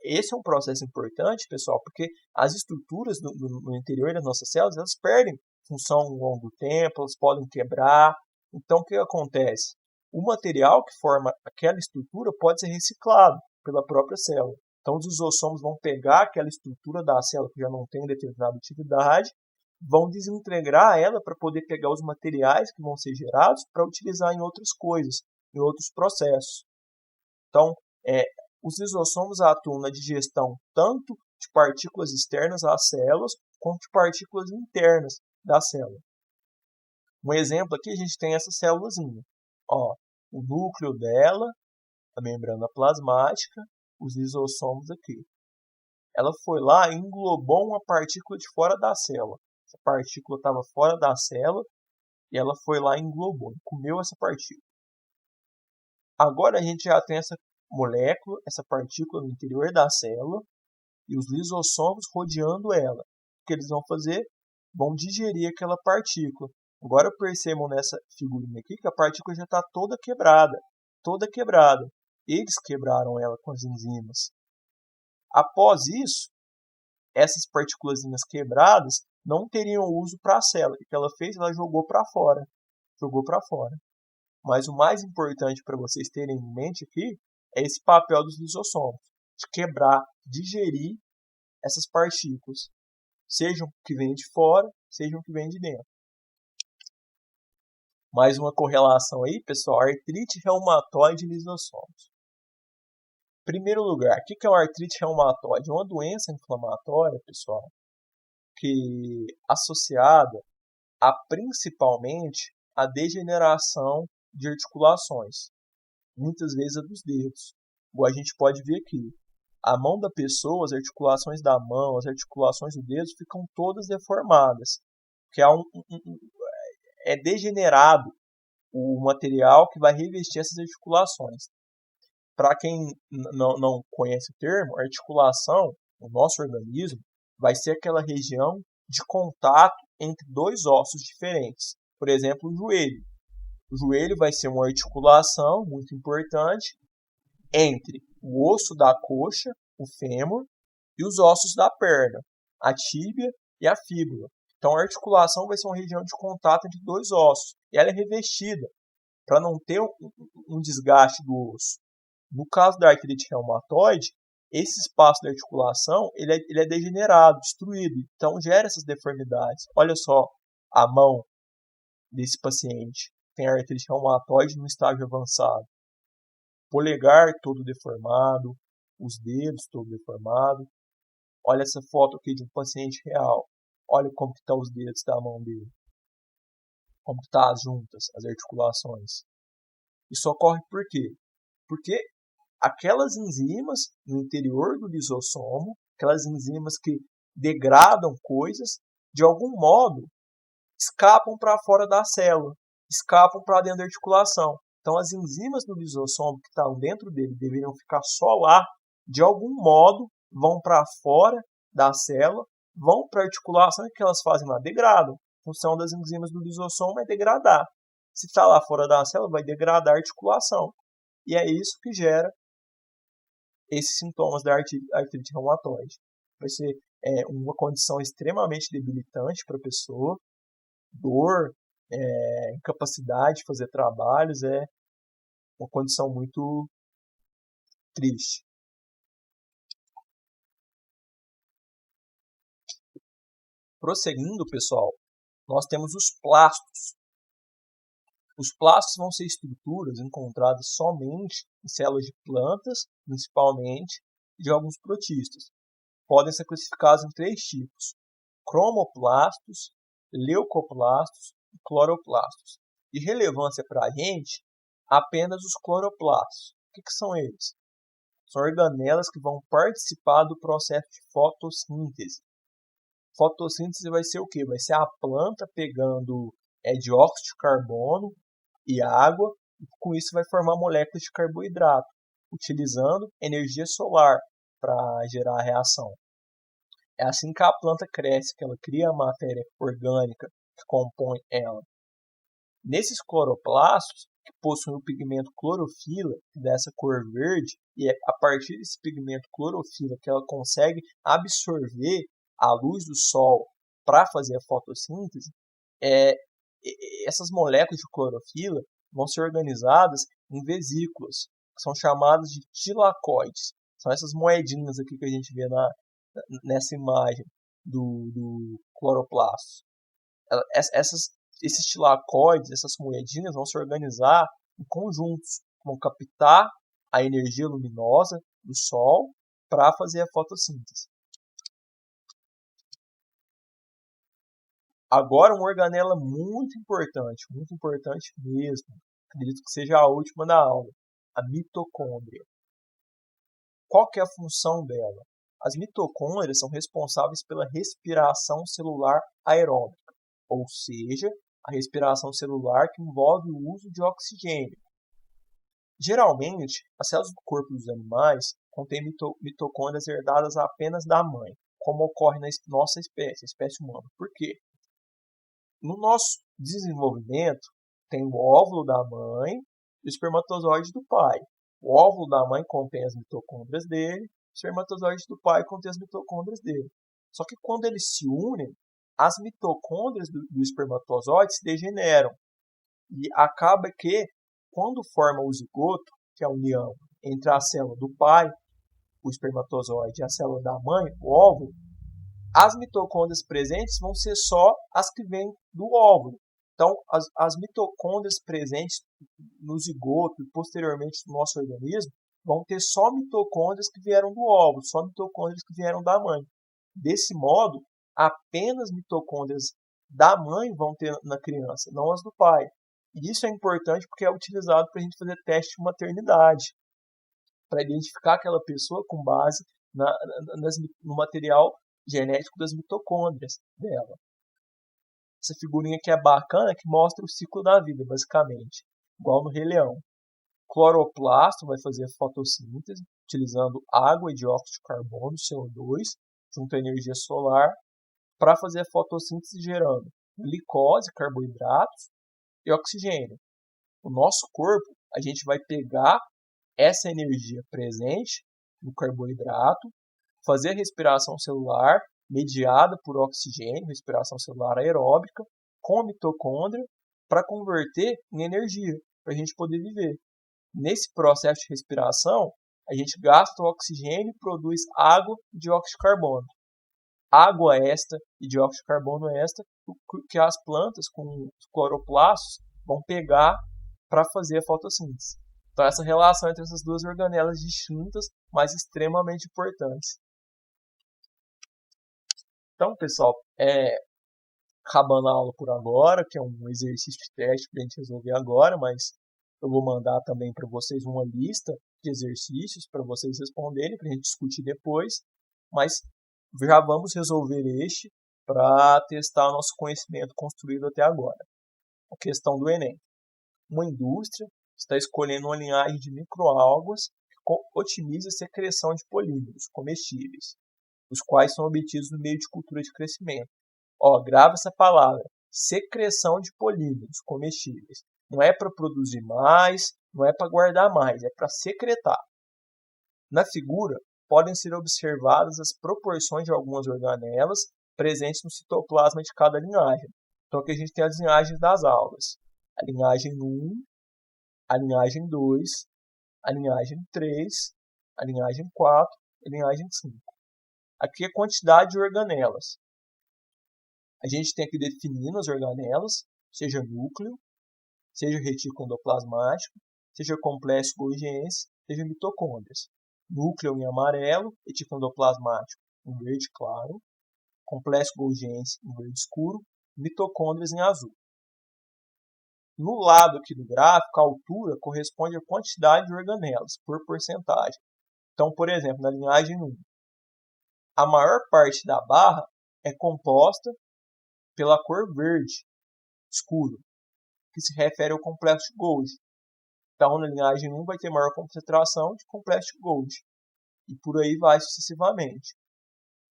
Speaker 1: esse é um processo importante, pessoal, porque as estruturas no interior das nossas células, elas perdem função ao longo do tempo, elas podem quebrar. Então, o que acontece? O material que forma aquela estrutura pode ser reciclado pela própria célula. Então, os lisossomos vão pegar aquela estrutura da célula que já não tem determinada utilidade, vão desintegrar ela para poder pegar os materiais que vão ser gerados para utilizar em outras coisas, em outros processos. Então, os lisossomos atuam na digestão tanto de partículas externas às células, quanto de partículas internas da célula. Um exemplo aqui, a gente tem essa célulazinha. O núcleo dela, a membrana plasmática, os lisossomos aqui. Ela foi lá e englobou uma partícula de fora da célula. Essa partícula estava fora da célula e ela foi lá e englobou, comeu essa partícula. Agora a gente já tem essa molécula, essa partícula no interior da célula e os lisossomos rodeando ela. O que eles vão fazer? Vão digerir aquela partícula. Agora percebam nessa figurinha aqui que a partícula já está toda quebrada. Eles quebraram ela com as enzimas. Após isso, essas partículas quebradas não teriam uso para a célula. O que ela fez? Ela jogou para fora. Mas o mais importante para vocês terem em mente aqui é esse papel dos lisossomos, de quebrar, digerir essas partículas, sejam que vêm de fora, sejam que vêm de dentro. Mais uma correlação aí, pessoal, artrite reumatoide e lisossomos. Em primeiro lugar, o que é uma artrite reumatoide? É uma doença inflamatória, pessoal, que associada a principalmente a degeneração de articulações, muitas vezes a dos dedos. Igual a gente pode ver aqui, a mão da pessoa, as articulações da mão, as articulações do dedo ficam todas deformadas, que é degenerado o material que vai revestir essas articulações. Para quem não conhece o termo, articulação, no nosso organismo, vai ser aquela região de contato entre dois ossos diferentes. Por exemplo, o joelho. O joelho vai ser uma articulação muito importante entre o osso da coxa, o fêmur, e os ossos da perna, a tíbia e a fíbula. Então, a articulação vai ser uma região de contato entre dois ossos. E ela é revestida para não ter um desgaste do osso. No caso da artrite reumatoide, esse espaço da articulação ele é degenerado, destruído. Então, gera essas deformidades. Olha só a mão desse paciente. Tem artrite reumatoide no estágio avançado. Polegar todo deformado, os dedos todo deformado. Olha essa foto aqui de um paciente real. Olha como que estão os dedos da mão dele. Como que estão as juntas, as articulações. Isso ocorre por quê? Porque aquelas enzimas no interior do lisossomo, aquelas enzimas que degradam coisas, de algum modo escapam para fora da célula, escapam para dentro da articulação. Então, as enzimas do lisossomo que estão dentro dele deveriam ficar só lá, de algum modo vão para fora da célula, vão para a articulação e o que elas fazem lá? Degradam. A função das enzimas do lisossomo é degradar. Se está lá fora da célula, vai degradar a articulação. E é isso que gera esses sintomas da artrite reumatoide. Vai ser uma condição extremamente debilitante para a pessoa, dor, incapacidade de fazer trabalhos, é uma condição muito triste. Prosseguindo, pessoal, nós temos os plastos. Os plastos vão ser estruturas encontradas somente em células de plantas, principalmente, e de alguns protistas. Podem ser classificados em 3 tipos: cromoplastos, leucoplastos e cloroplastos. De relevância para a gente, apenas os cloroplastos. O que são eles? São organelas que vão participar do processo de fotossíntese. Fotossíntese vai ser o quê? Vai ser a planta pegando dióxido de carbono e água, e com isso vai formar moléculas de carboidrato, utilizando energia solar para gerar a reação. É assim que a planta cresce, que ela cria a matéria orgânica que compõe ela. Nesses cloroplastos, que possuem o pigmento clorofila, dessa cor verde, e é a partir desse pigmento clorofila que ela consegue absorver a luz do sol para fazer a fotossíntese, essas moléculas de clorofila vão ser organizadas em vesículas, que são chamadas de tilacoides. São essas moedinhas aqui que a gente vê nessa imagem do cloroplasto. Esses tilacoides, essas moedinhas, vão se organizar em conjuntos, vão captar a energia luminosa do sol para fazer a fotossíntese. Agora, uma organela muito importante mesmo, acredito que seja a última da aula, a mitocôndria. Qual que é a função dela? As mitocôndrias são responsáveis pela respiração celular aeróbica, ou seja, a respiração celular que envolve o uso de oxigênio. Geralmente, as células do corpo dos animais contêm mitocôndrias herdadas apenas da mãe, como ocorre na nossa espécie, a espécie humana. Por quê? No nosso desenvolvimento, tem o óvulo da mãe e o espermatozoide do pai. O óvulo da mãe contém as mitocôndrias dele, o espermatozoide do pai contém as mitocôndrias dele. Só que quando eles se unem, as mitocôndrias do espermatozoide se degeneram. E acaba que, quando forma o zigoto, que é a união entre a célula do pai, o espermatozoide, e a célula da mãe, o óvulo, as mitocôndrias presentes vão ser só as que vêm do óvulo. Então, as mitocôndrias presentes no zigoto e posteriormente no nosso organismo vão ter só mitocôndrias que vieram do óvulo, só mitocôndrias que vieram da mãe. Desse modo, apenas mitocôndrias da mãe vão ter na criança, não as do pai. E isso é importante porque é utilizado para a gente fazer teste de maternidade, para identificar aquela pessoa com base no material genético das mitocôndrias dela. Essa figurinha aqui é bacana, que mostra o ciclo da vida, basicamente, igual no Rei Leão. Cloroplasto vai fazer a fotossíntese, utilizando água e dióxido de carbono, CO2, junto à energia solar, para fazer a fotossíntese gerando glicose, carboidratos e oxigênio. O nosso corpo, a gente vai pegar essa energia presente no carboidrato, fazer a respiração celular mediada por oxigênio, respiração celular aeróbica, com a mitocôndria, para converter em energia, para a gente poder viver. Nesse processo de respiração, a gente gasta o oxigênio e produz água e dióxido de carbono. Água esta e dióxido de carbono esta, que as plantas com os cloroplastos vão pegar para fazer a fotossíntese. Então, essa relação entre essas duas organelas distintas, mas extremamente importantes. Então, pessoal, acabando a aula por agora, que é um exercício de teste para a gente resolver agora, mas Eu vou mandar também para vocês uma lista de exercícios para vocês responderem, para a gente discutir depois, mas já vamos resolver este para testar nosso conhecimento construído até agora. A questão do Enem. Uma indústria está escolhendo uma linhagem de microalgas que otimiza a secreção de polímeros comestíveis, os quais são obtidos no meio de cultura de crescimento. Grava essa palavra, secreção de polímeros comestíveis. Não é para produzir mais, não é para guardar mais, é para secretar. Na figura, podem ser observadas as proporções de algumas organelas presentes no citoplasma de cada linhagem. Então aqui a gente tem as linhagens das algas. A linhagem 1, a linhagem 2, a linhagem 3, a linhagem 4 e a linhagem 5. Aqui é a quantidade de organelas. A gente tem aqui definindo as organelas, seja núcleo, seja retículo endoplasmático, seja complexo golgiense, seja mitocôndrias. Núcleo em amarelo, retículo endoplasmático em verde claro, complexo golgiense em verde escuro, mitocôndrias em azul. No lado aqui do gráfico, a altura corresponde à quantidade de organelas, por porcentagem. Então, por exemplo, na linhagem 1, a maior parte da barra é composta pela cor verde escuro, que se refere ao complexo de Golgi. Então, na linhagem 1 vai ter maior concentração de complexo de Golgi. E por aí vai sucessivamente.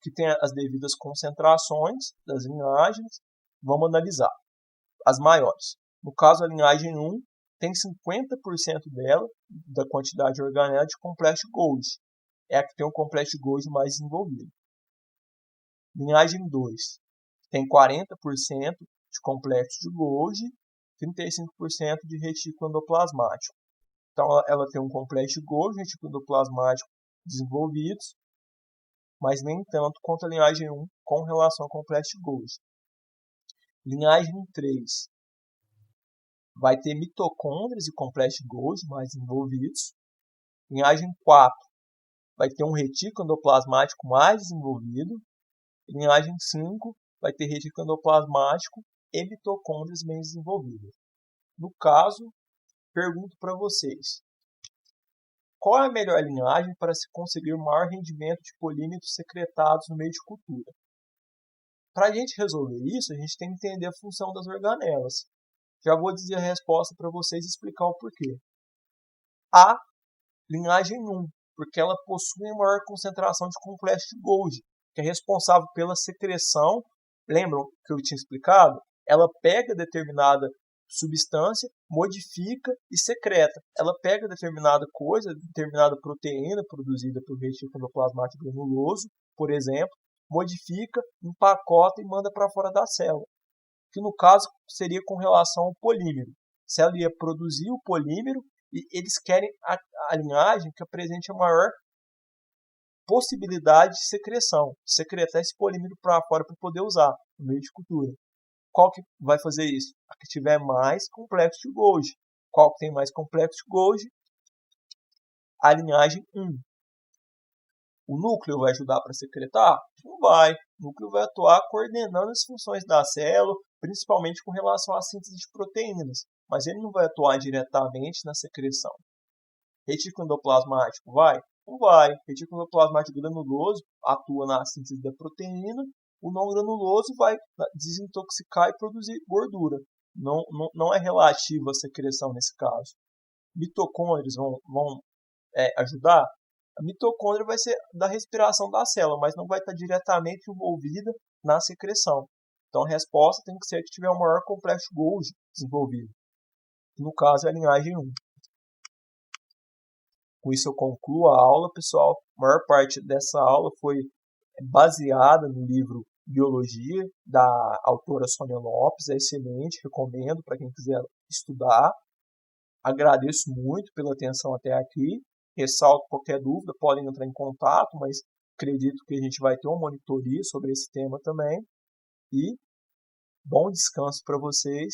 Speaker 1: Que tem as devidas concentrações das linhagens. Vamos analisar as maiores. No caso, a linhagem 1 tem 50% dela, da quantidade de organela, de complexo de Golgi. É a que tem o complexo de Golgi mais desenvolvido. Linhagem 2 tem 40% de complexo de Golgi, 35% de retículo endoplasmático. Então, ela tem um complexo de Golgi, retículo endoplasmático desenvolvidos, mas nem tanto quanto a linhagem 1 com relação ao complexo de Golgi. Linhagem 3 vai ter mitocôndrias e complexo de Golgi mais desenvolvidos. Linhagem 4 vai ter um retículo endoplasmático mais desenvolvido. Linhagem 5 vai ter retículo endoplasmático e mitocôndrias bem desenvolvidas. No caso, pergunto para vocês, qual é a melhor linhagem para se conseguir o maior rendimento de polímeros secretados no meio de cultura? Para a gente resolver isso, a gente tem que entender a função das organelas. Já vou dizer a resposta para vocês e explicar o porquê. A linhagem 1, porque ela possui a maior concentração de complexo de Golgi, que é responsável pela secreção. Lembram que eu tinha explicado? Ela pega determinada substância, modifica e secreta. Ela pega determinada coisa, determinada proteína produzida pelo retículo endoplasmático granuloso, por exemplo, modifica, empacota e manda para fora da célula. Que no caso seria com relação ao polímero. Se ela ia produzir o polímero e eles querem a linhagem que apresente a maior possibilidade de secreção, secretar esse polímero para fora para poder usar no meio de cultura. Qual que vai fazer isso? A que tiver mais complexo de Golgi. Qual que tem mais complexo de Golgi? A linhagem 1. O núcleo vai ajudar para secretar? Não vai. O núcleo vai atuar coordenando as funções da célula, principalmente com relação à síntese de proteínas, mas ele não vai atuar diretamente na secreção. Retículo endoplasmático vai? Não vai. Retículo endoplasmático granuloso atua na síntese da proteína, o não granuloso vai desintoxicar e produzir gordura. Não é relativo à secreção nesse caso. Mitocôndrias vão ajudar? A mitocôndria vai ser da respiração da célula, mas não vai estar diretamente envolvida na secreção. Então a resposta tem que ser que tiver o maior complexo Golgi desenvolvido. No caso é a linhagem 1. Com isso eu concluo a aula, pessoal. A maior parte dessa aula foi baseada no livro Biologia, da autora Sônia Lopes. É excelente, recomendo para quem quiser estudar. Agradeço muito pela atenção até aqui. Ressalto qualquer dúvida, podem entrar em contato, mas acredito que a gente vai ter uma monitoria sobre esse tema também. E bom descanso para vocês.